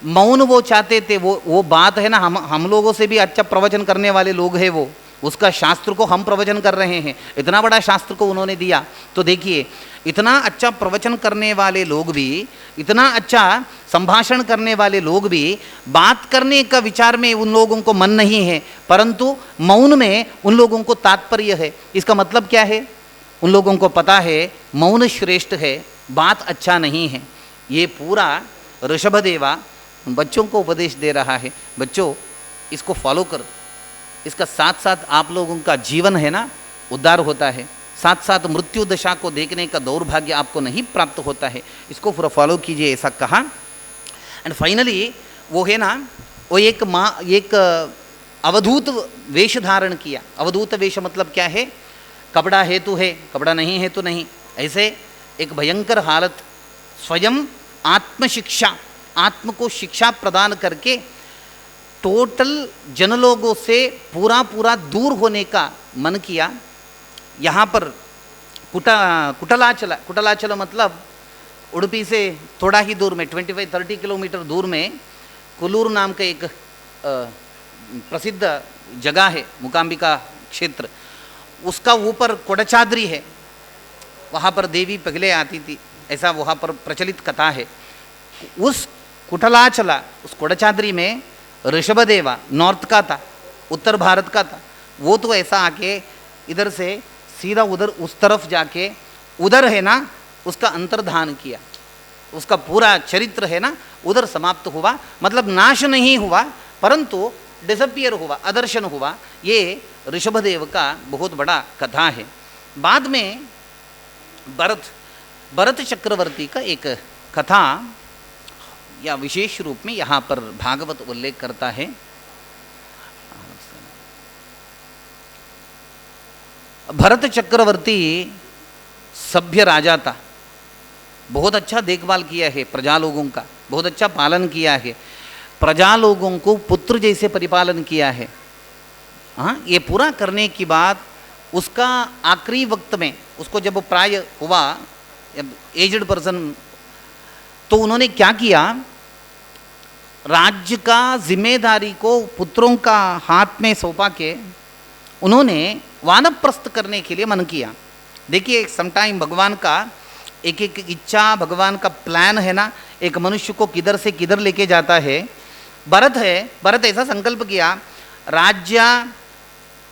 मौन वो चाहते थे, वो बात है ना, हम लोगों से भी अच्छा प्रवचन करने वाले लोग हैं वो। उसका शास्त्र को हम प्रवचन कर रहे हैं, इतना बड़ा शास्त्र को उन्होंने दिया। तो देखिए इतना अच्छा प्रवचन करने वाले लोग भी, इतना अच्छा संभाषण करने वाले लोग भी, बात करने का विचार में उन लोगों को मन नहीं है, परंतु मौन में उन लोगों को तात्पर्य है। इसका मतलब क्या है? उन लोगों को पता है मौन श्रेष्ठ है, बात अच्छा नहीं है। ये पूरा ऋषभदेवा बच्चों को उपदेश दे रहा है, बच्चों इसको फॉलो करो। इसका साथ साथ आप लोगों का जीवन है ना उद्धार होता है, साथ साथ मृत्यु दशा को देखने का दौर्भाग्य आपको नहीं प्राप्त होता है। इसको पूरा फॉलो कीजिए, ऐसा कहा। एंड फाइनली वो है ना, वो एक अवधूत वेश धारण किया। अवधूत वेश मतलब क्या है? कपड़ा है तो है, कपड़ा नहीं है तो नहीं। ऐसे एक भयंकर हालत, स्वयं आत्मशिक्षा, आत्म को शिक्षा प्रदान करके टोटल जनलोगों से पूरा दूर होने का मन किया। यहाँ पर कुटलाचल मतलब उडुपी से थोड़ा ही दूर में 25-30 किलोमीटर दूर में कुल्लूर नाम का एक प्रसिद्ध जगह है, मूकांबिका क्षेत्र। उसका ऊपर कोडचाद्री है, वहाँ पर देवी पहले आती थी, ऐसा वहाँ पर प्रचलित कथा है। उस कुटलाचला, उस कोडचाद्री में ऋषभदेवा नॉर्थ का था, उत्तर भारत का था। वो तो ऐसा आके इधर से सीधा उधर उस तरफ जाके उधर है ना उसका अंतर्धान किया। उसका पूरा चरित्र है ना उधर समाप्त हुआ, मतलब नाश नहीं हुआ परंतु डिसअपियर हुआ, अदर्शन हुआ। ये ऋषभदेव का बहुत बड़ा कथा है। बाद में भरत चक्रवर्ती का एक कथा या विशेष रूप में यहाँ पर भागवत उल्लेख करता है। भरत चक्रवर्ती सभ्य राजा था, बहुत अच्छा देखभाल किया है प्रजा लोगों का, बहुत अच्छा पालन किया है, प्रजा लोगों को पुत्र जैसे परिपालन किया है। हाँ, ये पूरा करने के बाद उसका आखिरी वक्त में उसको जब प्राय हुआ, एजड पर्सन, तो उन्होंने क्या किया, राज्य का जिम्मेदारी को पुत्रों का हाथ में सौंपा के उन्होंने वानप्रस्थ करने के लिए मन किया। देखिए समटाइम भगवान का एक एक इच्छा भगवान का प्लान है ना, एक मनुष्य को किधर से किधर लेके जाता है। भरत ऐसा संकल्प किया,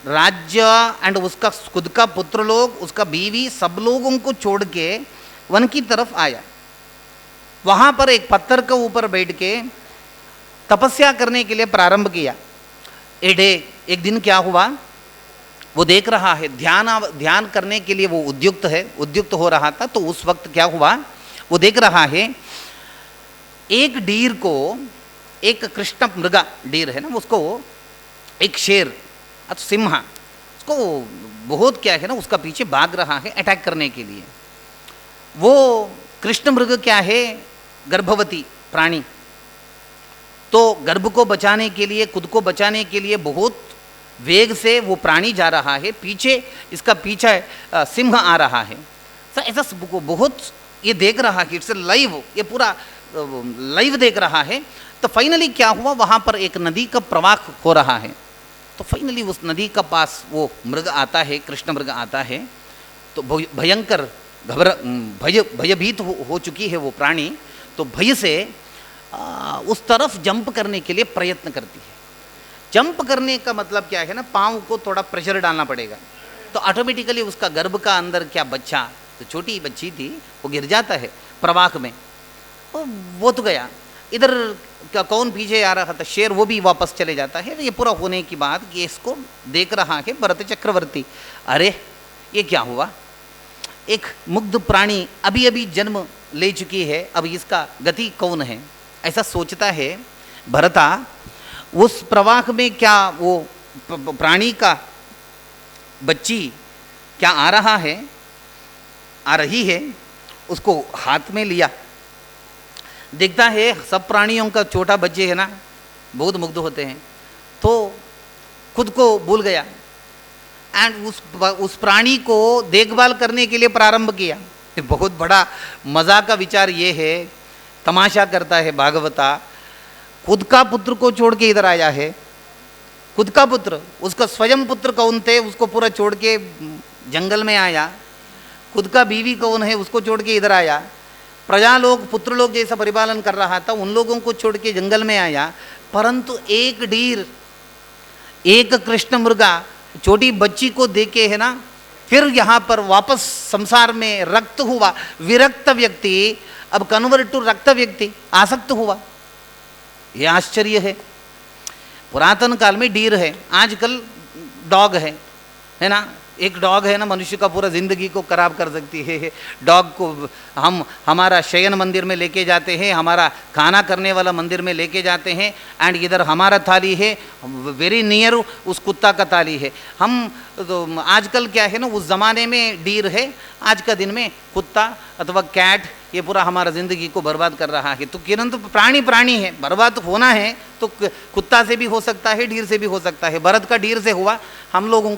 राज्य एंड उसका खुद का पुत्र लोग, उसका बीवी, सब लोगों को छोड़ के वन की तरफ आया। वहां पर एक पत्थर के ऊपर बैठ के तपस्या करने के लिए प्रारंभ किया। एक दिन क्या हुआ, वो देख रहा है, ध्यान करने के लिए वो उद्युक्त हो रहा था। तो उस वक्त क्या हुआ, वो देख रहा है एक डीर को, एक कृष्ण मृगा डीर है ना, उसको एक शेर सिंह उसको बहुत क्या है ना, उसका पीछे भाग रहा है अटैक करने के लिए। वो कृष्ण मृग क्या है, गर्भवती प्राणी, तो गर्भ को बचाने के लिए, खुद को बचाने के लिए बहुत वेग से वो प्राणी जा रहा है, पीछे इसका पीछा सिंह आ रहा है। ऐसा बहुत ये देख रहा है, इट्स लाइव, ये पूरा लाइव देख रहा है। तो फाइनली क्या हुआ, वहाँ पर एक नदी का प्रवाह हो रहा है। तो फाइनली उस नदी का पास वो मृग आता है, कृष्ण मृग आता है। तो भयंकर भयभीत हो चुकी है वो प्राणी। तो भय से उस तरफ जंप करने के लिए प्रयत्न करती है। जंप करने का मतलब क्या है ना, पाँव को थोड़ा प्रेशर डालना पड़ेगा। तो ऑटोमेटिकली उसका गर्भ का अंदर क्या बच्चा, तो छोटी बच्ची थी, वो गिर जाता है प्रवाह में। वो तो गया, इधर क्या कौन पीछे आ रहा था, शेर, वो भी वापस चले जाता है। ये पूरा होने के बाद ये इसको देख रहा है भरत चक्रवर्ती, अरे ये क्या हुआ, एक मुग्ध प्राणी अभी अभी जन्म ले चुकी है, अब इसका गति कौन है, ऐसा सोचता है भरता। उस प्रवाह में क्या वो प्राणी का बच्ची क्या आ रहा है, आ रही है, उसको हाथ में लिया, देखता है सब प्राणियों का छोटा बच्चे है ना, बहुत मुग्ध होते हैं, तो खुद को भूल गया एंड उस प्राणी को देखभाल करने के लिए प्रारंभ किया। बहुत बड़ा मजा का विचार ये है, तमाशा करता है भागवता, खुद का पुत्र को छोड़ के इधर आया है। खुद का पुत्र, उसका स्वयं पुत्र कौन थे, उसको पूरा छोड़ के जंगल में आया। खुद का बीवी कौन है, उसको छोड़ के इधर आया। प्रजा लोग, पुत्र लोग जैसा परिपालन कर रहा था, उन लोगों को छोड़ के जंगल में आया। परंतु एक डीर, एक कृष्ण मृगा, छोटी बच्ची को देखे है ना, फिर यहाँ पर वापस संसार में रक्त हुआ, विरक्त व्यक्ति अब कन्वर्ट टू रक्त व्यक्ति, आसक्त हुआ। यह आश्चर्य है। पुरातन काल में डीर है, आजकल डॉग है ना। एक डॉग है ना, मनुष्य का पूरा जिंदगी को खराब कर सकती है। डॉग को हम हमारा शयन मंदिर में लेके जाते हैं, हमारा खाना करने वाला मंदिर में लेके जाते हैं, एंड इधर हमारा थाली है, वेरी नियर उस कुत्ता का थाली है। हम तो आजकल क्या है ना, उस ज़माने में डीर है, आज का दिन में कुत्ता अथवा कैट, ये पूरा हमारा ज़िंदगी को बर्बाद कर रहा है। तो किरण तो प्राणी है, बर्बाद होना है तो कुत्ता से भी हो सकता है, डीर से भी हो सकता है। भरत का डीर से हुआ, हम लोगों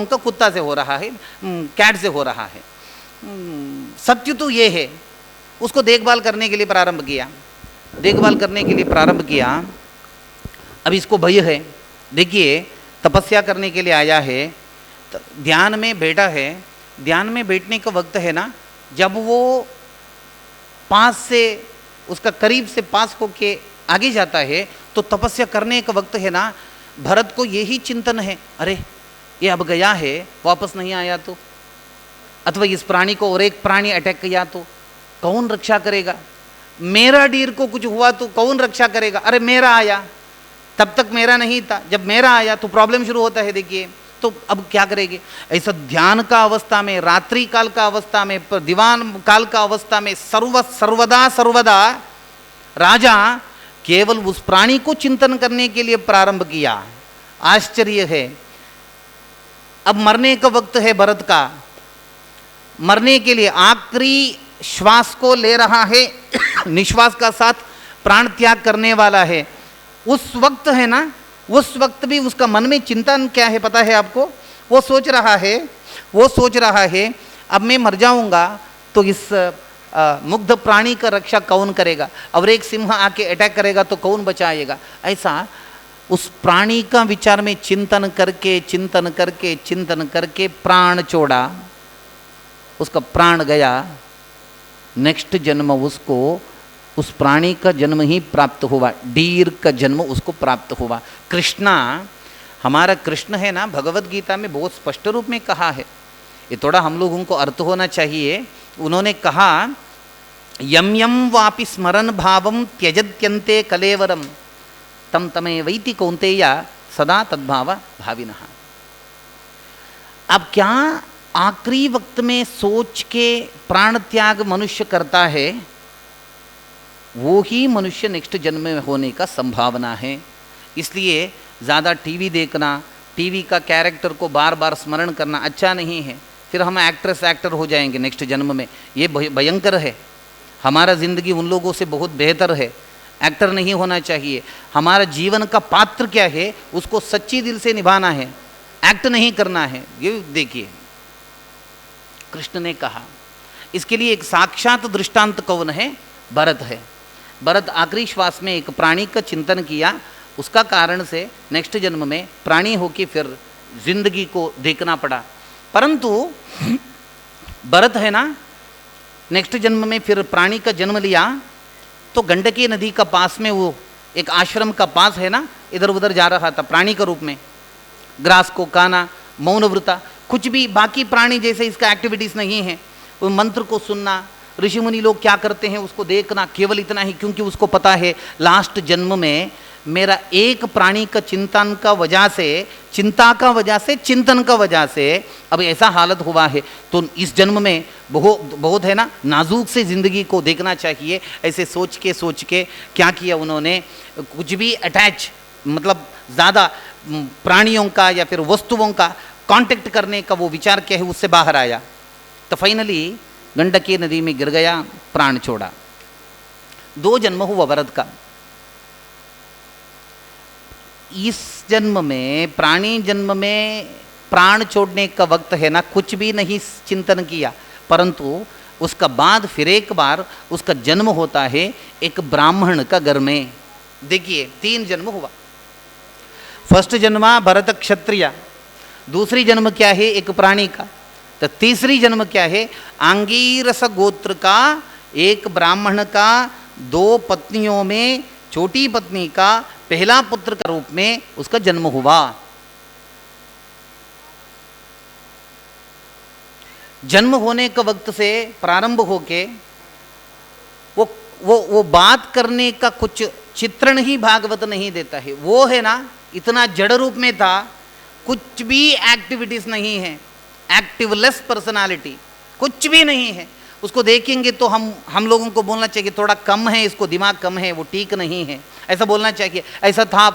का कुत्ता से हो रहा है, कैट से हो रहा है। सत्य तो ये है। उसको देखभाल करने के लिए प्रारंभ किया, अब इसको भय है। देखिए, तपस्या करने के लिए आया है, तो ध्यान में बैठा है। ध्यान में बैठने का वक्त है ना, जब वो पास से, उसका करीब से पास होके आगे जाता है, तो तपस्या करने का वक्त है ना, भरत को यही चिंतन है, अरे ये अब गया है, वापस नहीं आया तो, अथवा इस प्राणी को और एक प्राणी अटैक किया तो कौन रक्षा करेगा, मेरा डीर को कुछ हुआ तो कौन रक्षा करेगा। अरे मेरा आया, तब तक मेरा नहीं था, जब मेरा आया तो प्रॉब्लम शुरू होता है। देखिए, तो अब क्या करेंगे। ऐसा ध्यान का अवस्था में, रात्रि काल का अवस्था में, दीवान काल का अवस्था में, सर्वदा राजा केवल उस प्राणी को चिंतन करने के लिए प्रारंभ किया। आश्चर्य है। अब मरने का वक्त है भरत का, मरने के लिए आखिरी श्वास को ले रहा है, निश्वास का साथ प्राण त्याग करने वाला है। उस वक्त है ना, उस वक्त भी उसका मन में चिंतन क्या है पता है आपको। वो सोच रहा है अब मैं मर जाऊंगा तो इस मुग्ध प्राणी का रक्षा कौन करेगा, और एक सिंह आके अटैक करेगा तो कौन बचाएगा। ऐसा उस प्राणी का विचार में चिंतन करके प्राण छोड़ा, उसका प्राण गया। नेक्स्ट जन्म उसको उस प्राणी का जन्म ही प्राप्त हुआ, डीर का जन्म उसको प्राप्त हुआ। कृष्णा, हमारा कृष्ण है ना, भगवत गीता में बहुत स्पष्ट रूप में कहा है, ये थोड़ा हम लोगों को अर्थ होना चाहिए। उन्होंने कहा यम यम वापि स्मरन भावम त्यजत्यंते कलेवरम तम तमे वैति कौंतेय सदा तद्भाव भाविनः। अब क्या आखिरी वक्त में सोच के प्राण त्याग मनुष्य करता है, वो ही मनुष्य नेक्स्ट जन्म में होने का संभावना है। इसलिए ज़्यादा टीवी देखना, टीवी का कैरेक्टर को बार बार स्मरण करना अच्छा नहीं है, फिर हम एक्टर हो जाएंगे नेक्स्ट जन्म में, ये भयंकर है। हमारा ज़िंदगी उन लोगों से बहुत बेहतर है, एक्टर नहीं होना चाहिए। हमारा जीवन का पात्र क्या है उसको सच्ची दिल से निभाना है, एक्ट नहीं करना है। ये देखिए कृष्ण ने कहा। इसके लिए एक साक्षात दृष्टांत कौन है? भरत है। भरत आखिरी श्वास में एक प्राणी का चिंतन किया, उसका कारण से नेक्स्ट जन्म में प्राणी होकर फिर जिंदगी को देखना पड़ा। परंतु भरत है ना, नेक्स्ट जन्म में फिर प्राणी का जन्म लिया, तो गंडकी नदी का पास में वो एक आश्रम का पास है ना, इधर उधर जा रहा था प्राणी के रूप में, ग्रास को खाना, मौन व्रता, कुछ भी बाकी प्राणी जैसे इसका एक्टिविटीज़ नहीं है। वो मंत्र को सुनना, ऋषि मुनि लोग क्या करते हैं उसको देखना, केवल इतना ही, क्योंकि उसको पता है लास्ट जन्म में मेरा एक प्राणी का चिंतन का वजह से, चिंता का वजह से, चिंतन का वजह से अब ऐसा हालत हुआ है, तो इस जन्म में बहुत है ना नाजुक से ज़िंदगी को देखना चाहिए। ऐसे सोच के क्या किया उन्होंने, कुछ भी अटैच मतलब ज़्यादा प्राणियों का या फिर वस्तुओं का कांटेक्ट करने का वो विचार क्या है उससे बाहर आया, तो फाइनली गंडकी नदी में गिर गया, प्राण छोड़ा। 2 जन्म हुआ भरत का। इस जन्म में, प्राणी जन्म में प्राण छोड़ने का वक्त है ना, कुछ भी नहीं चिंतन किया, परंतु उसका बाद फिर एक बार उसका जन्म होता है एक ब्राह्मण का घर में। देखिए 3 जन्म हुआ। फर्स्ट जन्म भरत क्षत्रिय, दूसरी जन्म क्या है एक प्राणी का, तो तीसरी जन्म क्या है आंगीरस गोत्र का एक ब्राह्मण का 2 पत्नियों में छोटी पत्नी का पहला पुत्र का रूप में उसका जन्म हुआ। जन्म होने का वक्त से प्रारंभ होके वो बात करने का कुछ चित्रण ही भागवत नहीं देता है। वो है ना इतना जड़ रूप में था, कुछ भी एक्टिविटीज नहीं है, एक्टिवलेस पर्सनालिटी, कुछ भी नहीं है। उसको देखेंगे तो हम लोगों को बोलना चाहिए थोड़ा कम है, इसको दिमाग कम है, वो ठीक नहीं है, ऐसा बोलना चाहिए, ऐसा था।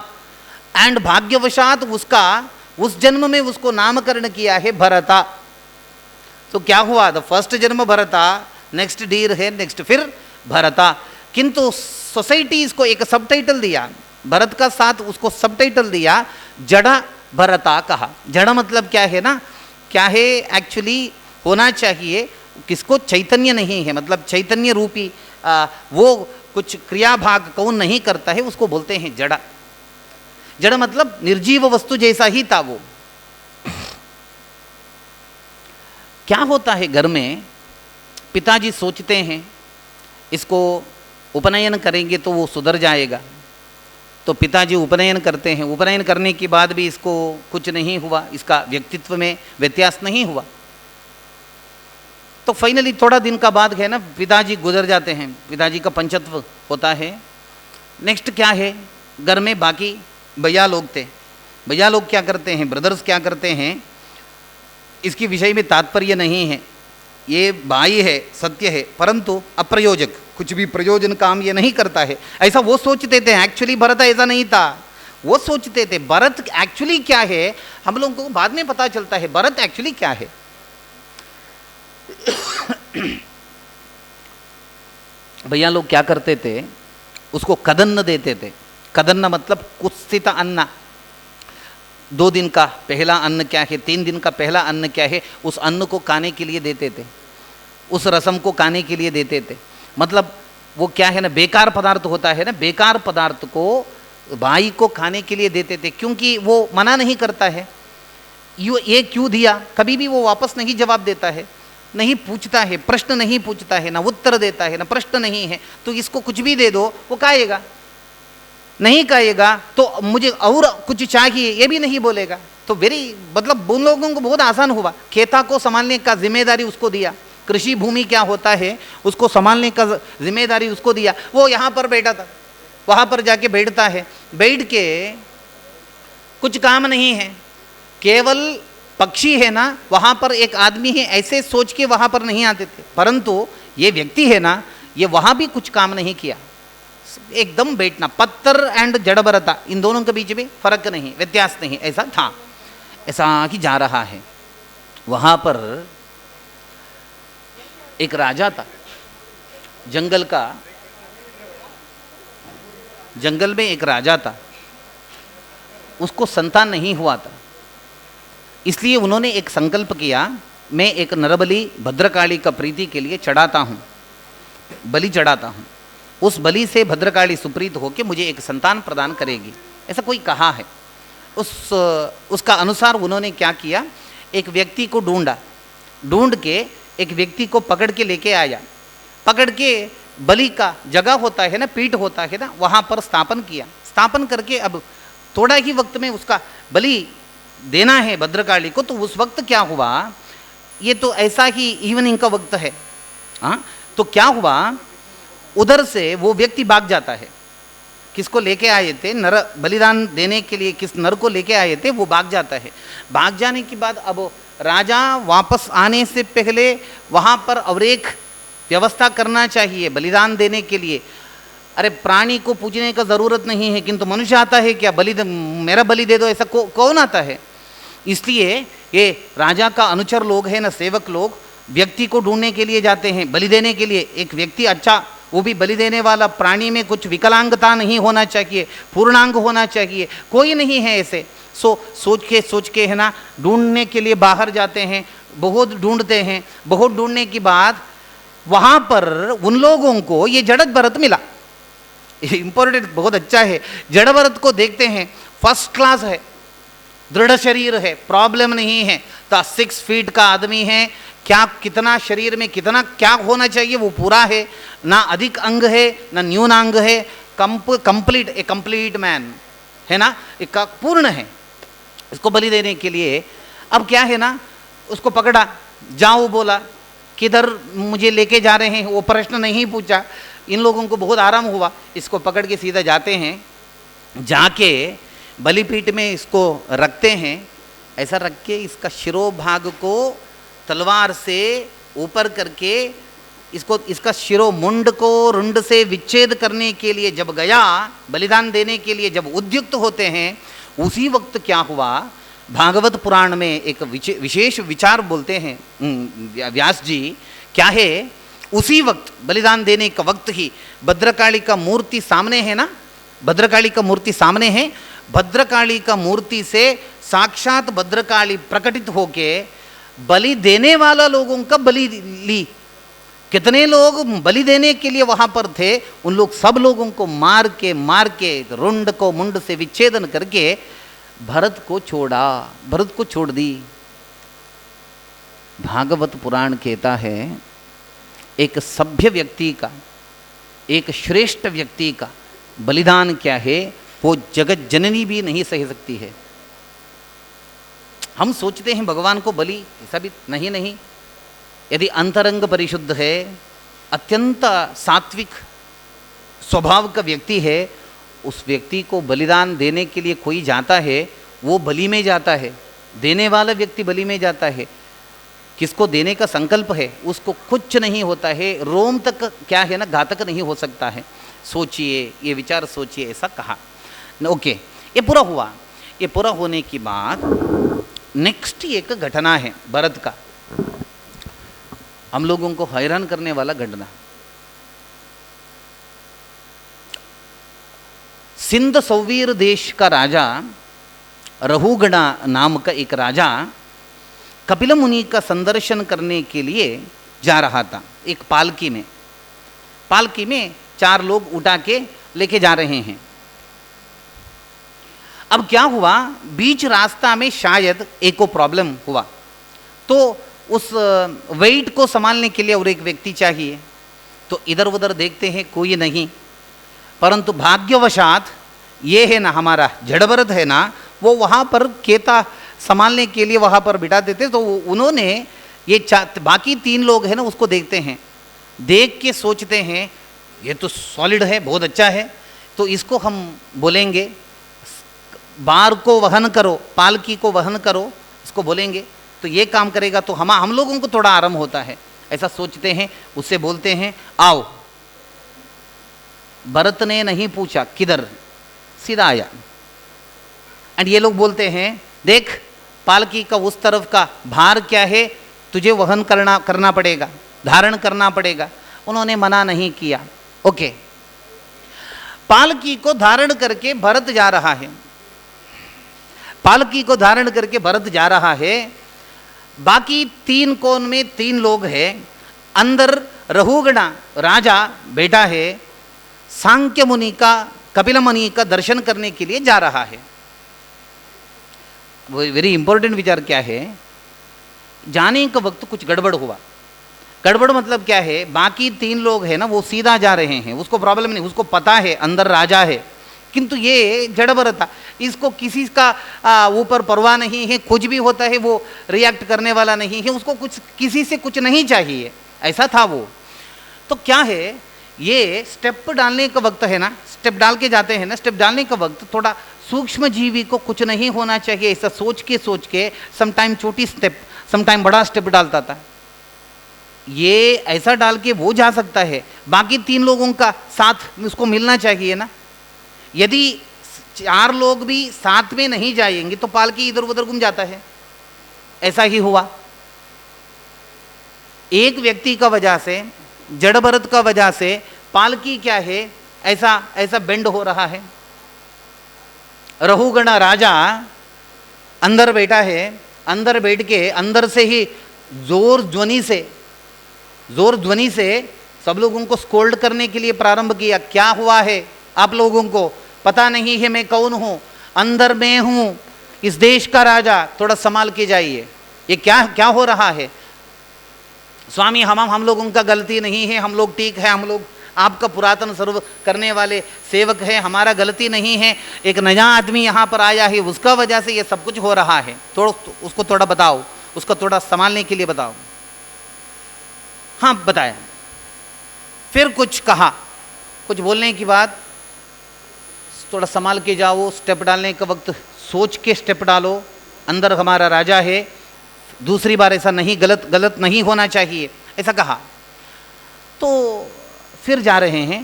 एंड भाग्यवशात उसका उस जन्म में उसको नामकरण किया है भरता। तो क्या हुआ, द फर्स्ट जन्म भरता, नेक्स्ट डीर है, नेक्स्ट फिर भरता। किंतु सोसाइटी इसको एक सबटाइटल दिया, भरत का साथ उसको सबटाइटल दिया जड़ा भरता कहा। जड़ मतलब क्या है ना, क्या है एक्चुअली होना चाहिए, किसको चैतन्य नहीं है, मतलब चैतन्य रूपी वो कुछ क्रिया भाग कौन नहीं करता है उसको बोलते हैं जड़ा। जड़ मतलब निर्जीव वस्तु जैसा ही था वो। क्या होता है घर में, पिताजी सोचते हैं इसको उपनयन करेंगे तो वो सुधर जाएगा, तो पिताजी उपनयन करते हैं। उपनयन करने के बाद भी इसको कुछ नहीं हुआ, इसका व्यक्तित्व में व्यत्यास नहीं हुआ, तो फाइनली थोड़ा दिन का बाद है ना पिताजी गुजर जाते हैं, पिताजी का पंचत्व होता है। नेक्स्ट क्या है, घर में बाकी भैया लोग थे, भैया लोग क्या करते हैं, ब्रदर्स क्या करते हैं, इसकी विषय में तात्पर्य नहीं है, ये भाई है, सत्य है, परंतु अप्रयोजक, कुछ भी प्रयोजन काम ये नहीं करता है, ऐसा वो सोचते थे। एक्चुअली भरत ऐसा नहीं था, वो सोचते थे भरत एक्चुअली क्या है, हम लोगों को बाद में पता चलता है भरत एक्चुअली क्या है। भैया लोग क्या करते थे, उसको कदन्न देते थे। कदन्न मतलब कुत्सित अन्न, 2 दिन का पहला अन्न क्या है, 3 दिन का पहला अन्न क्या है, उस अन्न को खाने के लिए देते थे, उस रसम को खाने के लिए देते थे। मतलब वो क्या है ना, बेकार पदार्थ होता है ना, बेकार पदार्थ को भाई को खाने के लिए देते थे, क्योंकि वो मना नहीं करता है। ये क्यों दिया, कभी भी वो वापस नहीं जवाब देता है। नहीं पूछता है, प्रश्न नहीं पूछता है, ना उत्तर देता है, ना प्रश्न नहीं है, तो इसको कुछ भी दे दो वो खाएगा, नहीं खाएगा तो मुझे और कुछ चाहिए ये भी नहीं बोलेगा। तो मतलब उन लोगों को बहुत आसान हुआ, खेता को संभालने का जिम्मेदारी उसको दिया, कृषि भूमि क्या होता है उसको संभालने का जिम्मेदारी उसको दिया। वो यहाँ पर बैठा था, वहाँ पर जाके बैठता है, बैठ के कुछ काम नहीं है, केवल पक्षी है ना, वहाँ पर एक आदमी है, ऐसे सोच के वहाँ पर नहीं आते थे। परंतु ये व्यक्ति है ना, ये वहाँ भी कुछ काम नहीं किया, एकदम बैठना। पत्थर एंड जड़बरता, इन दोनों के बीच में फर्क नहीं, व्यत्यास नहीं, ऐसा था, ऐसा ही जा रहा है। वहाँ पर एक राजा था, जंगल में एक राजा था, उसको संतान नहीं हुआ था, इसलिए उन्होंने एक संकल्प किया, मैं एक नरबलि भद्रकाली का प्रीति के लिए चढ़ाता हूँ, बलि चढ़ाता हूँ, उस बलि से भद्रकाली सुप्रीत होकर मुझे एक संतान प्रदान करेगी, ऐसा कोई कहा है। उसका अनुसार उन्होंने क्या किया, एक व्यक्ति को ढूंढ के एक व्यक्ति को पकड़ के लेके आया, पकड़ के बलि का जगह होता है ना, पीठ होता है ना, वहाँ पर स्थापन किया। स्थापन करके अब थोड़ा ही वक्त में उसका बलि देना है भद्रकाली को। तो उस वक्त क्या हुआ, ये तो ऐसा ही इवनिंग का वक्त है, हाँ, तो क्या हुआ, उधर से वो व्यक्ति भाग जाता है, किसको लेके आए थे, नर बलिदान देने के लिए किस नर को लेके आए थे, वो भाग जाता है। भाग जाने के बाद अब राजा वापस आने से पहले वहाँ पर और एक व्यवस्था करना चाहिए बलिदान देने के लिए। अरे प्राणी को पूजने का ज़रूरत नहीं है, किंतु मनुष्य आता है क्या, मेरा बलि दे दो, ऐसा कौन आता है। इसलिए ये राजा का अनुचर लोग हैं ना, सेवक लोग व्यक्ति को ढूंढने के लिए जाते हैं बलि देने के लिए। एक व्यक्ति अच्छा, वो भी बलि देने वाला, प्राणी में कुछ विकलांगता नहीं होना चाहिए, पूर्णांग होना चाहिए, कोई नहीं है ऐसे। सोच के है ना, ढूंढने के लिए बाहर जाते हैं, बहुत ढूंढते हैं, बहुत ढूंढने के बाद वहाँ पर उन लोगों को ये जड़ भरत मिला। इंपॉर्टेंट, बहुत अच्छा है। जड़ भरत को देखते हैं, फर्स्ट क्लास है, दृढ़ शरीर है, प्रॉब्लम नहीं है, तो 6 फीट का आदमी है, क्या कितना शरीर में कितना क्या होना चाहिए वो पूरा है, ना अधिक अंग है ना न्यून अंग है, कंप्लीट, ए कंप्लीट मैन है ना, एक पूर्ण है। इसको बलि देने के लिए अब क्या है ना, उसको पकड़ा, जाओ बोला, किधर मुझे लेके जा रहे हैं, वो प्रश्न नहीं पूछा। इन लोगों को बहुत आराम हुआ, इसको पकड़ के सीधा जाते हैं, जाके बलिपीठ में इसको रखते हैं, ऐसा रख के इसका शिरोभाग को तलवार से ऊपर करके इसका शिरो मुंड को रुंड से विच्छेद करने के लिए जब गया, बलिदान देने के लिए जब उद्युक्त होते हैं, उसी वक्त क्या हुआ, भागवत पुराण में एक विशेष विचार बोलते हैं व्यास जी, क्या है, उसी वक्त बलिदान देने का वक्त ही भद्रकाली का मूर्ति सामने है ना, भद्रकाली का मूर्ति सामने है, भद्रकाली का मूर्ति से साक्षात भद्रकाली प्रकटित होके बलि देने वाला लोगों का बलि ली। कितने लोग बलि देने के लिए वहां पर थे, उन लोग सब लोगों को मार के रुंड को मुंड से विच्छेदन करके भरत को छोड़ दी। भागवत पुराण कहता है, एक सभ्य व्यक्ति का, एक श्रेष्ठ व्यक्ति का बलिदान क्या है, वो जगत जननी भी नहीं सह सकती है। हम सोचते हैं भगवान को बलि, ऐसा भी नहीं। यदि अंतरंग परिशुद्ध है, अत्यंत सात्विक स्वभाव का व्यक्ति है, उस व्यक्ति को बलिदान देने के लिए कोई जाता है, वो बलि में जाता है, देने वाला व्यक्ति बलि में जाता है। किसको देने का संकल्प है उसको कुछ नहीं होता है, रोम तक क्या है ना, घातक नहीं हो सकता है। सोचिए, ये विचार सोचिए, ऐसा कहा। ओके, ये पूरा हुआ। ये पूरा होने के बाद नेक्स्ट एक घटना है भरत का, हम लोगों को हैरान करने वाला घटना। सिंध सौवीर देश का राजा रहुगणा नाम का एक राजा कपिल मुनि का संदर्शन करने के लिए जा रहा था, एक पालकी में 4 लोग उठा के लेके जा रहे हैं। अब क्या हुआ, बीच रास्ता में शायद एक को प्रॉब्लम हुआ, तो उस वेट को संभालने के लिए और एक व्यक्ति चाहिए। तो इधर उधर देखते हैं, कोई नहीं, परंतु भाग्यवशात ये है ना हमारा जड़ भरत है ना, वो वहाँ पर केता संभालने के लिए वहाँ पर बिठा देते। तो उन्होंने ये बाकी 3 लोग हैं ना उसको देखते हैं, देख के सोचते हैं ये तो सॉलिड है, बहुत अच्छा है, तो इसको हम बोलेंगे बार को वहन करो, पालकी को वहन करो, इसको बोलेंगे तो ये काम करेगा, तो हम लोगों को थोड़ा आराम होता है, ऐसा सोचते हैं। उससे बोलते हैं आओ। भरत ने नहीं पूछा किधर, सीधा आया। एंड ये लोग बोलते हैं देख पालकी का उस तरफ का भार क्या है, तुझे वहन करना पड़ेगा, धारण करना पड़ेगा। उन्होंने मना नहीं किया। ओके, पालकी को धारण करके भरत जा रहा है, पालकी को धारण करके भरत जा रहा है। बाकी 3 कोण में 3 लोग हैं, अंदर रहुगणा राजा बैठा है, सांख्य मुनि का, कपिल मुनि का दर्शन करने के लिए जा रहा है। वो वेरी इंपॉर्टेंट विचार क्या है, जाने का वक्त कुछ गड़बड़ हुआ। गड़बड़ मतलब क्या है, बाकी 3 लोग हैं ना वो सीधा जा रहे हैं, उसको प्रॉब्लम नहीं, उसको पता है अंदर राजा है, किंतु ये जड़ भरत था, इसको किसी का ऊपर परवाह नहीं है, कुछ भी होता है वो रिएक्ट करने वाला नहीं है, उसको कुछ किसी से कुछ नहीं चाहिए, ऐसा था वो। तो क्या है, ये स्टेप डालने का वक्त है ना, स्टेप डाल के जाते हैं ना, स्टेप डालने का वक्त थोड़ा सूक्ष्म जीवी को कुछ नहीं होना चाहिए, ऐसा सोच के समटाइम छोटी स्टेप, समटाइम बड़ा स्टेप डालता था। ये ऐसा डाल के वो जा सकता है, बाकी 3 लोगों का साथ उसको मिलना चाहिए ना। यदि 4 लोग भी साथ में नहीं जाएंगे तो पालकी इधर उधर घूम जाता है, ऐसा ही हुआ। एक व्यक्ति का वजह से, जड़ भरत का वजह से पालकी क्या है, ऐसा बेंड हो रहा है। रहुगणा राजा अंदर बैठा है, अंदर बैठ के अंदर से ही जोर ध्वनि से सब लोगों को स्कोल्ड करने के लिए प्रारंभ किया। क्या हुआ है, आप लोगों को पता नहीं है मैं कौन हूं, अंदर मैं हूं, इस देश का राजा, थोड़ा संभाल के जाइए। ये क्या हो रहा है स्वामी, हम लोगों का गलती नहीं है, हम लोग ठीक है, हम लोग आपका पुरातन सर्व करने वाले सेवक है, हमारा गलती नहीं है, एक नया आदमी यहाँ पर आया है, उसका वजह से ये सब कुछ हो रहा है, उसको थोड़ा बताओ, उसको थोड़ा संभालने के लिए बताओ। हाँ बताया, फिर कुछ कहा, कुछ बोलने के बाद थोड़ा संभाल के जाओ, स्टेप डालने का वक्त सोच के स्टेप डालो, अंदर हमारा राजा है, दूसरी बार ऐसा नहीं, गलत नहीं होना चाहिए, ऐसा कहा। तो फिर जा रहे हैं,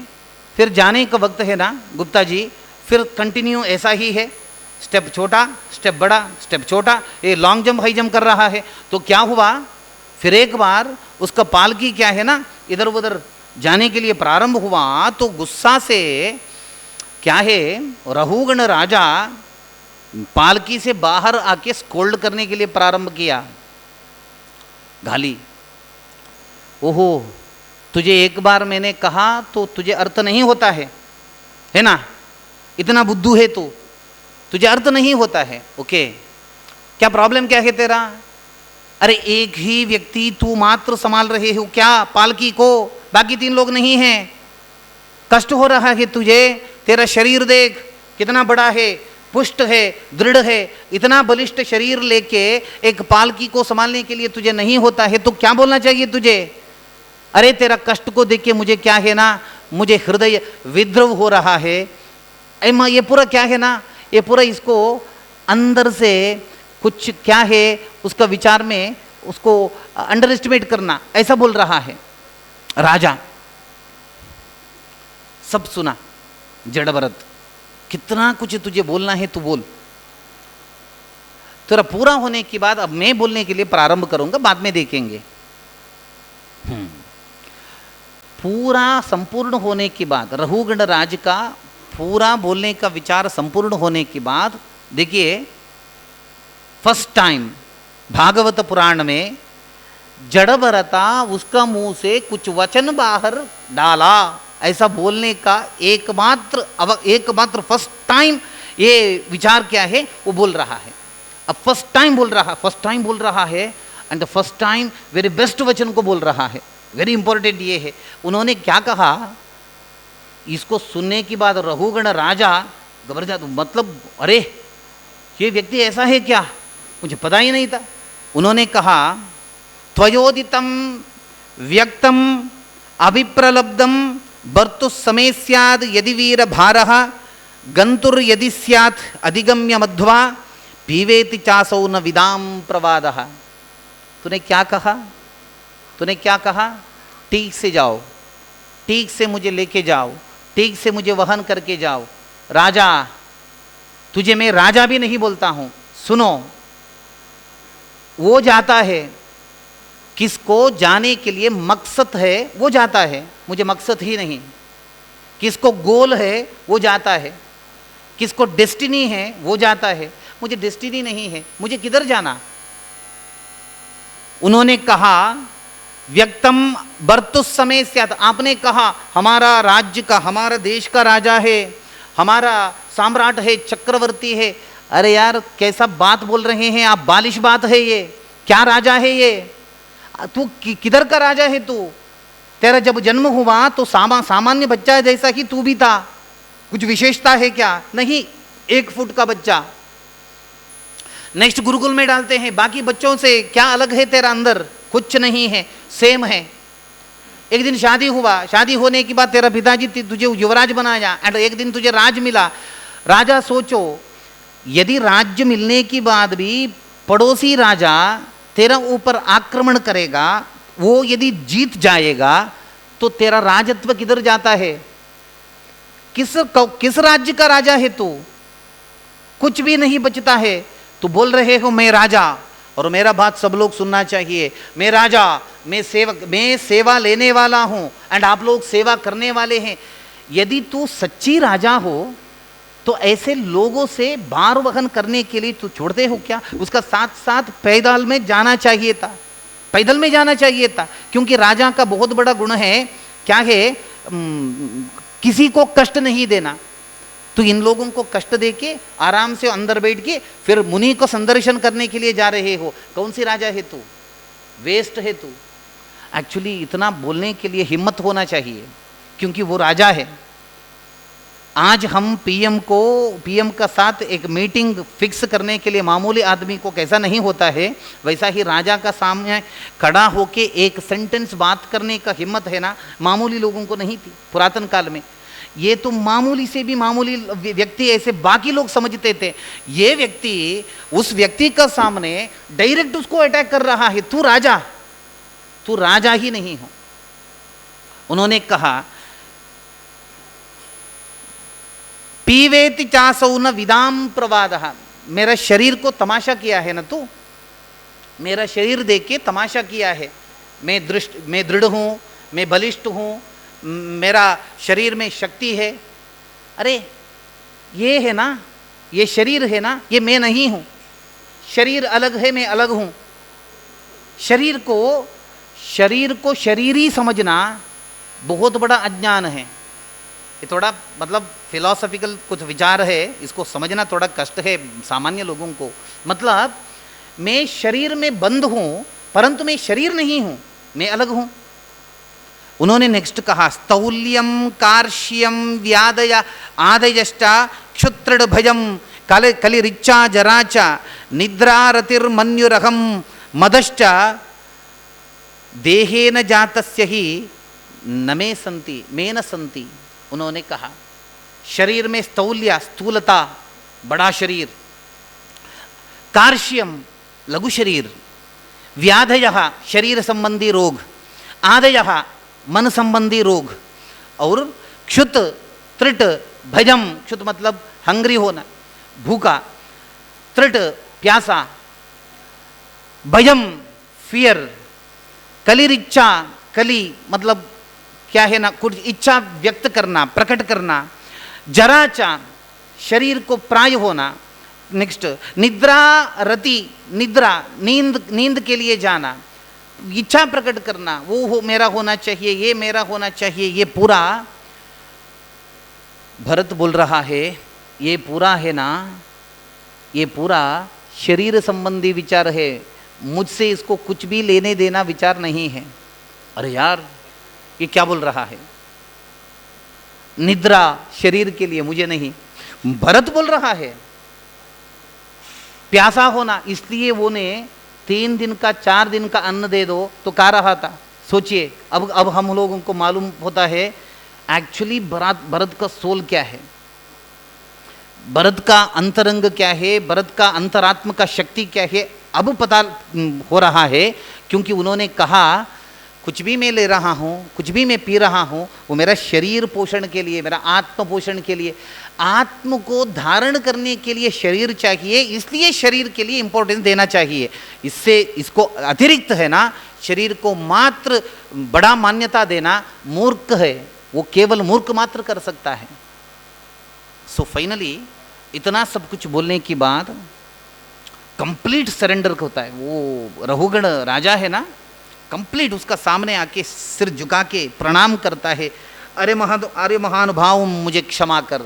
फिर जाने का वक्त है ना गुप्ता जी, फिर कंटिन्यू ऐसा ही है, स्टेप छोटा, स्टेप बड़ा, स्टेप छोटा, ये लॉन्ग जंप हाई जंप कर रहा है। तो क्या हुआ, फिर एक बार उसका पालकी क्या है ना इधर उधर जाने के लिए प्रारंभ हुआ, तो गुस्सा से क्या है, रहुगण राजा पालकी से बाहर आके स्कोल्ड करने के लिए प्रारंभ किया। गाली, ओहो तुझे एक बार मैंने कहा तो तुझे अर्थ नहीं होता है ना, इतना बुद्धू है तू, तुझे अर्थ नहीं होता है। ओके, क्या प्रॉब्लम क्या है तेरा, अरे एक ही व्यक्ति तू मात्र संभाल रहे हो क्या पालकी को, बाकी 3 लोग नहीं हैं, कष्ट हो रहा है तुझे, तेरा शरीर देख कितना बड़ा है, पुष्ट है, दृढ़ है, इतना बलिष्ठ शरीर लेके एक पालकी को संभालने के लिए तुझे नहीं होता है, तो क्या बोलना चाहिए तुझे। अरे तेरा कष्ट को देख के मुझे क्या है ना, मुझे हृदय विद्रव हो रहा है। ये पूरा क्या है ना, ये पूरा इसको अंदर से कुछ क्या है उसका विचार में उसको अंडर एस्टिमेट करना, ऐसा बोल रहा है राजा। सब सुना जड़ भरत, कितना कुछ तुझे बोलना है तू बोल, तेरा पूरा होने के बाद अब मैं बोलने के लिए प्रारंभ करूंगा, बाद में देखेंगे। पूरा संपूर्ण होने के बाद, रहुगण राज का पूरा बोलने का विचार संपूर्ण होने के बाद, देखिए फर्स्ट टाइम भागवत पुराण में जड़ भरता उसका मुंह से कुछ वचन बाहर डाला, ऐसा बोलने का एकमात्र फर्स्ट टाइम ये विचार क्या है वो बोल रहा है। अब फर्स्ट टाइम बोल रहा है, and the first time very best वचन को बोल रहा है, वेरी इंपॉर्टेंट ये है। उन्होंने क्या कहा, इसको सुनने के बाद रघुगण राजा घबरा जाता, मतलब अरे ये व्यक्ति ऐसा है क्या, मुझे पता ही नहीं था। उन्होंने कहा त्वयोदितम व्यक्तम अभिप्रलब्धम बर्तु समय स्याद यदि वीर भारः गंतुर यदि स्यात् अधिगम्य मध्वा पीवेति चासौ न विदाम प्रवादः। तूने क्या कहा, तूने क्या कहा, ठीक से जाओ, ठीक से मुझे लेके जाओ, ठीक से मुझे वहन करके जाओ। राजा, तुझे मैं राजा भी नहीं बोलता हूं, सुनो। वो जाता है, किसको जाने के लिए मकसद है वो जाता है, मुझे मकसद ही नहीं। किसको गोल है वो जाता है, किसको डेस्टिनी है वो जाता है, मुझे डेस्टिनी नहीं है, मुझे किधर जाना। उन्होंने कहा व्यक्तम बर्तुस समय स्यात्, आपने कहा हमारा राज्य का, हमारा देश का राजा है, हमारा सम्राट है, चक्रवर्ती है। अरे यार कैसा बात बोल रहे हैं आप, बालिश बात है ये, क्या राजा है ये, तू किधर का राजा है तू। तेरा जब जन्म हुआ तो सामान्य बच्चा जैसा ही तू भी था, कुछ विशेषता है क्या, नहीं, 1 फुट का बच्चा। नेक्स्ट गुरुकुल में डालते हैं, बाकी बच्चों से क्या अलग है तेरा अंदर, कुछ नहीं है, सेम है। एक दिन शादी हुआ, शादी होने के बाद तेरा पिताजी तुझे युवराज बनाया एंड एक दिन तुझे राज मिला। राजा सोचो, यदि राज्य मिलने के बाद भी पड़ोसी राजा तेरा ऊपर आक्रमण करेगा, वो यदि जीत जाएगा तो तेरा राजत्व किधर जाता है, किस राज्य का राजा है तू, कुछ भी नहीं बचता है। तू बोल रहे हो मैं राजा, और मेरा बात सब लोग सुनना चाहिए, मैं राजा, मैं सेवा लेने वाला हूं एंड आप लोग सेवा करने वाले हैं। यदि तू सच्ची राजा हो तो ऐसे लोगों से भार वहन करने के लिए तू छोड़ते हो क्या। उसका साथ साथ पैदल में जाना चाहिए था, पैदल में जाना चाहिए था, क्योंकि राजा का बहुत बड़ा गुण है, क्या है, किसी को कष्ट नहीं देना। तो इन लोगों को कष्ट देके आराम से अंदर बैठ के फिर मुनि को संदर्शन करने के लिए जा रहे हो, कौन सी राजा है तू, वेस्ट है तू। एक्चुअली इतना बोलने के लिए हिम्मत होना चाहिए, क्योंकि वो राजा है। आज हम पीएम का साथ एक मीटिंग फिक्स करने के लिए मामूली आदमी को कैसा नहीं होता है, वैसा ही राजा का सामने खड़ा होके एक सेंटेंस बात करने का हिम्मत है ना, मामूली लोगों को नहीं थी पुरातन काल में। ये तो मामूली से भी मामूली व्यक्ति ऐसे बाकी लोग समझते थे, ये व्यक्ति उस व्यक्ति का सामने डायरेक्ट उसको अटैक कर रहा है, तू राजा ही नहीं हो। उन्होंने कहा पीवेति चासौ न विदाम प्रवादः, मेरा शरीर को तमाशा किया है ना तू, मेरा शरीर देख के तमाशा किया है। मैं दृढ़ हूं, मैं बलिष्ठ हूं, मेरा शरीर में शक्ति है। अरे ये है ना, ये शरीर है ना, ये मैं नहीं हूं। शरीर अलग है, मैं अलग हूं। शरीर को शरीरी समझना बहुत बड़ा अज्ञान है। ये थोड़ा मतलब फिलॉसफिकल कुछ विचार है, इसको समझना थोड़ा कष्ट है सामान्य लोगों को। मतलब मैं शरीर में बंद हूं, परंतु मैं शरीर नहीं हूं, मैं अलग हूं। उन्होंने नेक्स्ट कहा स्थौल्यम कार्श्यम व्यादय आदयश्च क्षुत्रिड भयम कलिरिच्चा जराच निद्रारतिर्मन्युरहम मदश्च देहेन जातस्य ही न मे संति मे न संति। उन्होंने कहा शरीर में स्थौल्य स्थूलता, बड़ा शरीर, कार्श्यम लघु शरीर, व्याधय शरीर संबंधी रोग, आदय मन संबंधी रोग, और क्षुत त्रिट भयम, क्षुत मतलब हंग्री होना, भूखा, त्रिट प्यासा, भयम फियर, कलिरिच्छा, कली मतलब क्या है ना, कुछ इच्छा व्यक्त करना, प्रकट करना, जराचा शरीर को प्राय होना, नेक्स्ट निद्रा रति, निद्रा नींद के लिए जाना, इच्छा प्रकट करना, वो मेरा होना चाहिए, ये मेरा होना चाहिए। ये पूरा भरत बोल रहा है, ये पूरा है ना, ये पूरा शरीर संबंधी विचार है, मुझसे इसको कुछ भी लेने देना विचार नहीं है। अरे यार ये क्या बोल रहा है, निद्रा शरीर के लिए, मुझे नहीं। भरत बोल रहा है प्यासा होना, इसलिए वो ने 3 दिन का 4 दिन का अन्न दे दो तो कह रहा था। सोचिए अब हम लोगों को मालूम होता है एक्चुअली भरत का सोल क्या है, भरत का अंतरंग क्या है, भरत का अंतरात्म का शक्ति क्या है, अब पता हो रहा है। क्योंकि उन्होंने कहा कुछ भी मैं ले रहा हूँ, कुछ भी मैं पी रहा हूँ, वो मेरा शरीर पोषण के लिए, मेरा आत्म पोषण के लिए, आत्म को धारण करने के लिए शरीर चाहिए, इसलिए शरीर के लिए इंपॉर्टेंस देना चाहिए। इससे इसको अतिरिक्त है ना, शरीर को मात्र बड़ा मान्यता देना मूर्ख है, वो केवल मूर्ख मात्र कर सकता है। सो फाइनली इतना सब कुछ बोलने के बाद कंप्लीट सरेंडर होता है। वो रहुगण राजा है ना, कंप्लीट उसका सामने आके सिर झुका के प्रणाम करता है। अरे महानुभाव मुझे क्षमा कर,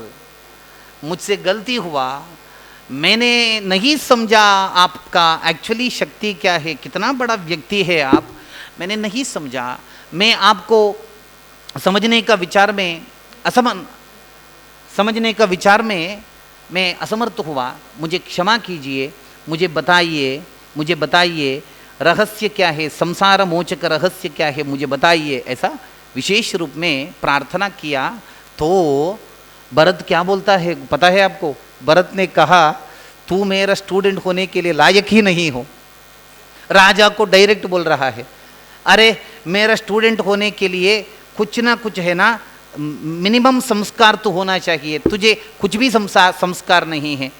मुझसे गलती हुआ, मैंने नहीं समझा आपका एक्चुअली शक्ति क्या है, कितना बड़ा व्यक्ति है आप, मैंने नहीं समझा, मैं आपको समझने का विचार में मैं असमर्थ हुआ, मुझे क्षमा कीजिए, मुझे बताइए रहस्य क्या है, संसार मोचक रहस्य क्या है, मुझे बताइए। ऐसा विशेष रूप में प्रार्थना किया तो भरत क्या बोलता है पता है आपको? भरत ने कहा तू मेरा स्टूडेंट होने के लिए लायक ही नहीं हो। राजा को डायरेक्ट बोल रहा है, अरे मेरा स्टूडेंट होने के लिए कुछ ना कुछ है ना, मिनिमम संस्कार तो होना चाहिए, तुझे कुछ भी संस्कार नहीं है।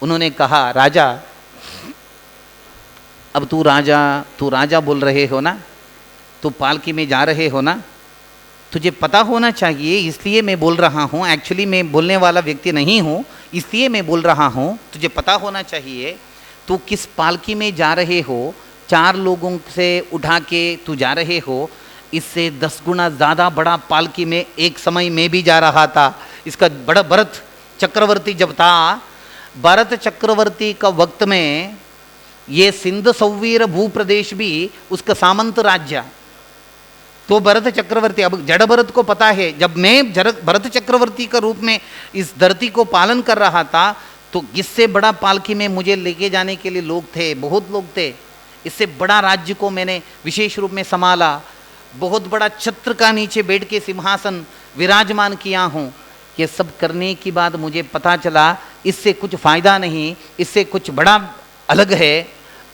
उन्होंने कहा राजा, अब तू राजा बोल रहे हो ना, तू पालकी में जा रहे हो ना, तुझे पता होना चाहिए, इसलिए मैं बोल रहा हूँ। एक्चुअली मैं बोलने वाला व्यक्ति नहीं हूँ, इसलिए मैं बोल रहा हूँ। तुझे पता होना चाहिए तू किस पालकी में जा रहे हो, 4 लोगों से उठा के तू जा रहे हो, इससे 10 गुना ज़्यादा बड़ा पालकी में एक समय में भी जा रहा था। इसका बड़ा भरत चक्रवर्ती जब था, भरत चक्रवर्ती का वक्त में ये सिंध सौवीर भूप्रदेश भी उसका सामंत राज्य। तो भरत चक्रवर्ती, अब जड़ भरत को पता है, जब मैं भरत चक्रवर्ती का रूप में इस धरती को पालन कर रहा था तो इससे बड़ा पालकी में मुझे लेके जाने के लिए लोग थे, बहुत लोग थे। इससे बड़ा राज्य को मैंने विशेष रूप में संभाला, बहुत बड़ा छत्र का नीचे बैठ के सिंहासन विराजमान किया हूँ। ये सब करने के बाद मुझे पता चला इससे कुछ फायदा नहीं, इससे कुछ बड़ा अलग है,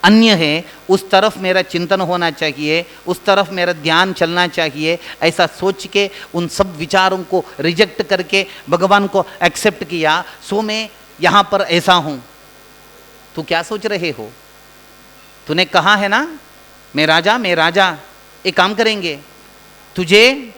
अन्य है, उस तरफ मेरा चिंतन होना चाहिए, उस तरफ मेरा ध्यान चलना चाहिए। ऐसा सोच के उन सब विचारों को रिजेक्ट करके भगवान को एक्सेप्ट किया। सो मैं यहाँ पर ऐसा हूँ। तू क्या सोच रहे हो? तूने कहा है ना मैं राजा, एक काम करेंगे, तुझे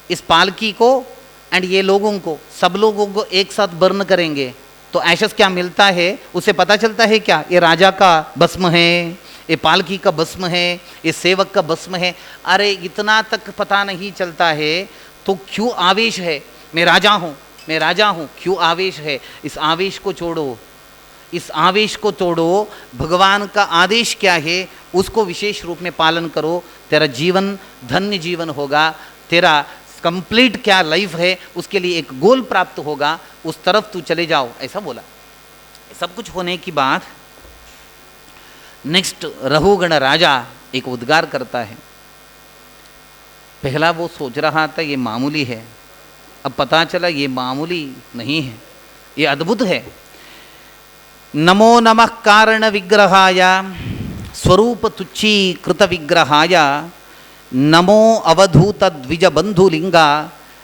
इस पालकी को एंड ये लोगों को, सब लोगों को एक साथ बर्न करेंगे तो ऐशस क्या मिलता है, उसे पता चलता है क्या ये राजा का भस्म है, ये पालकी का भस्म है, ये सेवक का भस्म है। अरे इतना तक पता नहीं चलता है तो क्यों आवेश है, मैं राजा हूँ, क्यों आवेश है? इस आवेश को छोड़ो, इस आवेश को तोड़ो, भगवान का आदेश क्या है उसको विशेष रूप में पालन करो, तेरा जीवन धन्य जीवन होगा, तेरा कंप्लीट क्या लाइफ है उसके लिए एक गोल प्राप्त होगा, उस तरफ तू चले जाओ, ऐसा बोला। सब कुछ होने की बाद नेक्स्ट रहुगण राजा एक उद्गार करता है। पहला वो सोच रहा था ये मामूली है, अब पता चला ये मामूली नहीं है, ये अद्भुत है। नमो नमः कारण विग्रहाय स्वरूप तुच्छी कृत विग्रहाय नमो अवधूत द्विज बंधुलिंगा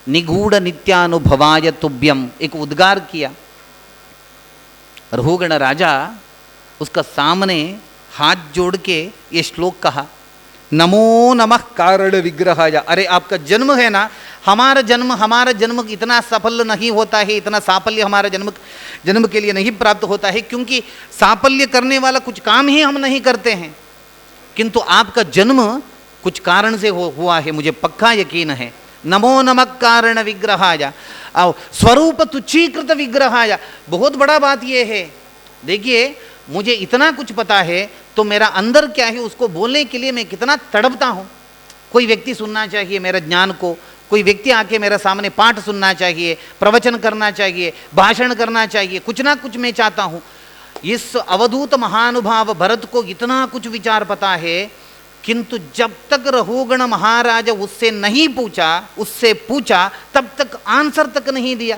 निगूढ़ नित्यानुभवाय तुभ्यम। एक उद्गार किया रहुगण राजा, उसका सामने हाथ जोड़ के ये श्लोक कहा, नमो नमः कारण विग्रहाय। अरे आपका जन्म है ना, हमारा जन्म इतना सफल नहीं होता है, इतना साफल्य हमारा जन्म के लिए नहीं प्राप्त होता है, क्योंकि साफल्य करने वाला कुछ काम ही हम नहीं करते हैं, किंतु आपका जन्म कुछ कारण से हुआ है, मुझे पक्का यकीन है। नमो नमः कारण विग्रहाय स्वरूप तुच्छीकृत विग्रहाय। बहुत बड़ा बात यह है, देखिए मुझे इतना कुछ पता है तो मेरा अंदर क्या है उसको बोलने के लिए मैं कितना तड़पता हूँ। कोई व्यक्ति सुनना चाहिए मेरे ज्ञान को, कोई व्यक्ति आके मेरे सामने पाठ सुनना चाहिए, प्रवचन करना चाहिए, भाषण करना चाहिए, कुछ ना कुछ मैं चाहता हूँ। इस अवधूत महानुभाव भरत को इतना कुछ विचार पता है, किंतु जब तक रघुगण महाराज उससे नहीं पूछा, उससे पूछा तब तक आंसर तक नहीं दिया।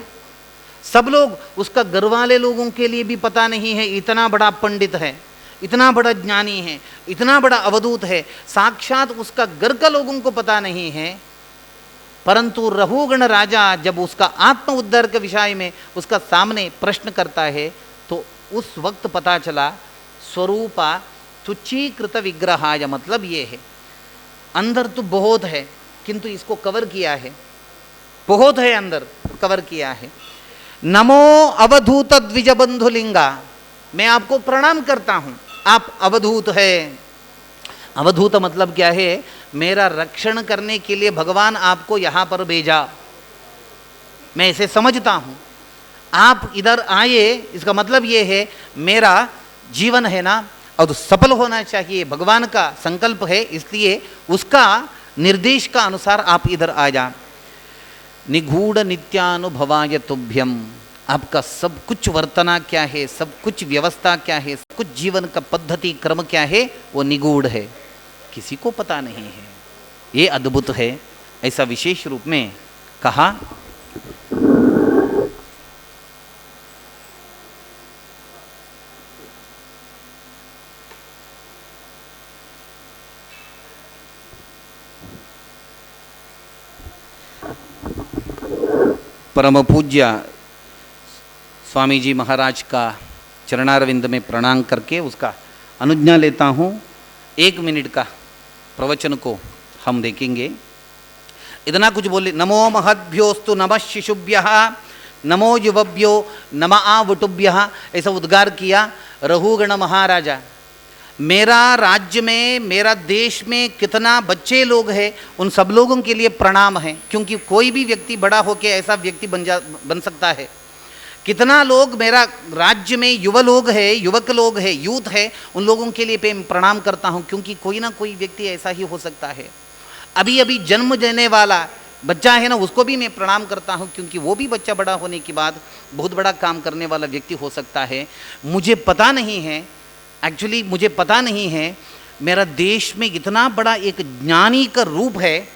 सब लोग, उसका घर वाले लोगों के लिए भी पता नहीं है इतना बड़ा पंडित है, इतना बड़ा ज्ञानी है, इतना बड़ा अवधूत है, साक्षात उसका घर का लोगों को पता नहीं है। परंतु रघुगण राजा जब उसका आत्म उद्धार के विषय में उसका सामने प्रश्न करता है तो उस वक्त पता चला स्वरूपा तुच्छीकृत विग्रहाय, मतलब ये है अंदर तो बहुत है किंतु इसको कवर किया है, बहुत है अंदर कवर किया है। नमो अवधूत द्विज बंधुलिंगा, मैं आपको प्रणाम करता हूँ, आप अवधूत है। अवधूत मतलब क्या है, मेरा रक्षण करने के लिए भगवान आपको यहाँ पर भेजा, मैं इसे समझता हूँ। आप इधर आए इसका मतलब ये है मेरा जीवन है ना और सफल होना चाहिए, भगवान का संकल्प है, इसलिए उसका निर्देश का अनुसार आप इधर आ जा। निगूढ़ नित्यानुभवाय तुभ्यम, आपका सब कुछ वर्तना क्या है, सब कुछ व्यवस्था क्या है, सब कुछ जीवन का पद्धति क्रम क्या है, वो निगूढ़ है, किसी को पता नहीं है, ये अद्भुत है। ऐसा विशेष रूप में कहा। परम पूज्य स्वामी जी महाराज का चरणारविंद में प्रणाम करके उसका अनुज्ञा लेता हूँ। 1 मिनट का प्रवचन को हम देखेंगे। इतना कुछ बोले, नमो महद्भ्योस्तु नमः शिशुभ्यः, नमो युवभ्यो नमः आवटुभ्यः, ऐसा उद्गार किया रघुगण महाराजा। मेरा राज्य में, मेरा देश में कितना बच्चे लोग हैं उन सब लोगों के लिए प्रणाम है, क्योंकि कोई भी व्यक्ति बड़ा होकर ऐसा व्यक्ति बन सकता है। कितना लोग मेरा राज्य में युवा लोग है, युवक लोग है, यूथ है, उन लोगों के लिए मैं प्रणाम करता हूँ, क्योंकि कोई ना कोई व्यक्ति ऐसा ही हो सकता है। अभी अभी जन्म देने वाला बच्चा है ना, उसको भी मैं प्रणाम करता हूँ, क्योंकि वो भी बच्चा बड़ा होने के बाद बहुत बड़ा काम करने वाला व्यक्ति हो सकता है। मुझे पता नहीं है, एक्चुअली मुझे पता नहीं है मेरा देश में इतना बड़ा एक ज्ञानी का रूप है,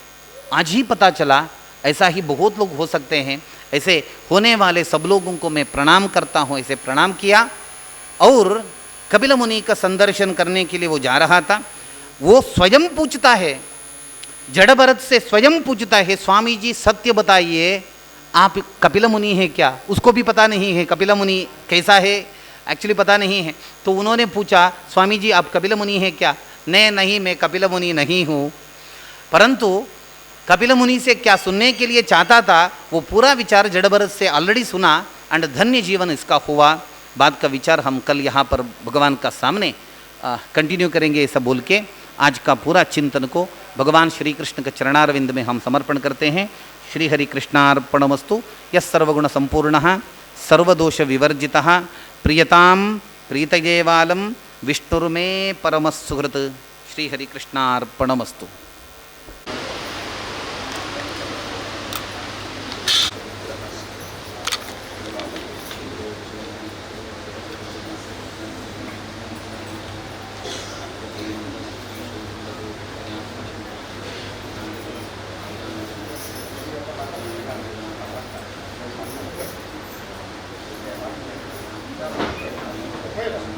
आज ही पता चला। ऐसा ही बहुत लोग हो सकते हैं, ऐसे होने वाले सब लोगों को मैं प्रणाम करता हूँ। ऐसे प्रणाम किया और कपिल मुनि का संदर्शन करने के लिए वो जा रहा था। वो स्वयं पूछता है, जड़ भरत से स्वयं पूछता है, स्वामी जी सत्य बताइए आप कपिल मुनि हैं क्या? उसको भी पता नहीं है कपिल मुनि कैसा है, एक्चुअली पता नहीं है। तो उन्होंने पूछा, स्वामी जी आप कपिल मुनि हैं क्या? नहीं, मैं कपिल मुनि नहीं हूँ। परंतु कपिल मुनि से क्या सुनने के लिए चाहता था, वो पूरा विचार जड़ भरत से ऑलरेडी सुना एंड धन्य जीवन इसका हुआ। बाद का विचार हम कल यहाँ पर भगवान का सामने कंटिन्यू करेंगे। ऐसा बोल के आज का पूरा चिंतन को भगवान श्री कृष्ण के चरणारविंद में हम समर्पण करते हैं। श्री हरि कृष्णार्पणमस्तु। यः सर्वगुण संपूर्णः सर्वदोष विवर्जितः प्रियताम प्रीतयेवालं विष्णुर्मे परमसुहृत्। श्री हरि कृष्णार्पणमस्तु। Okay.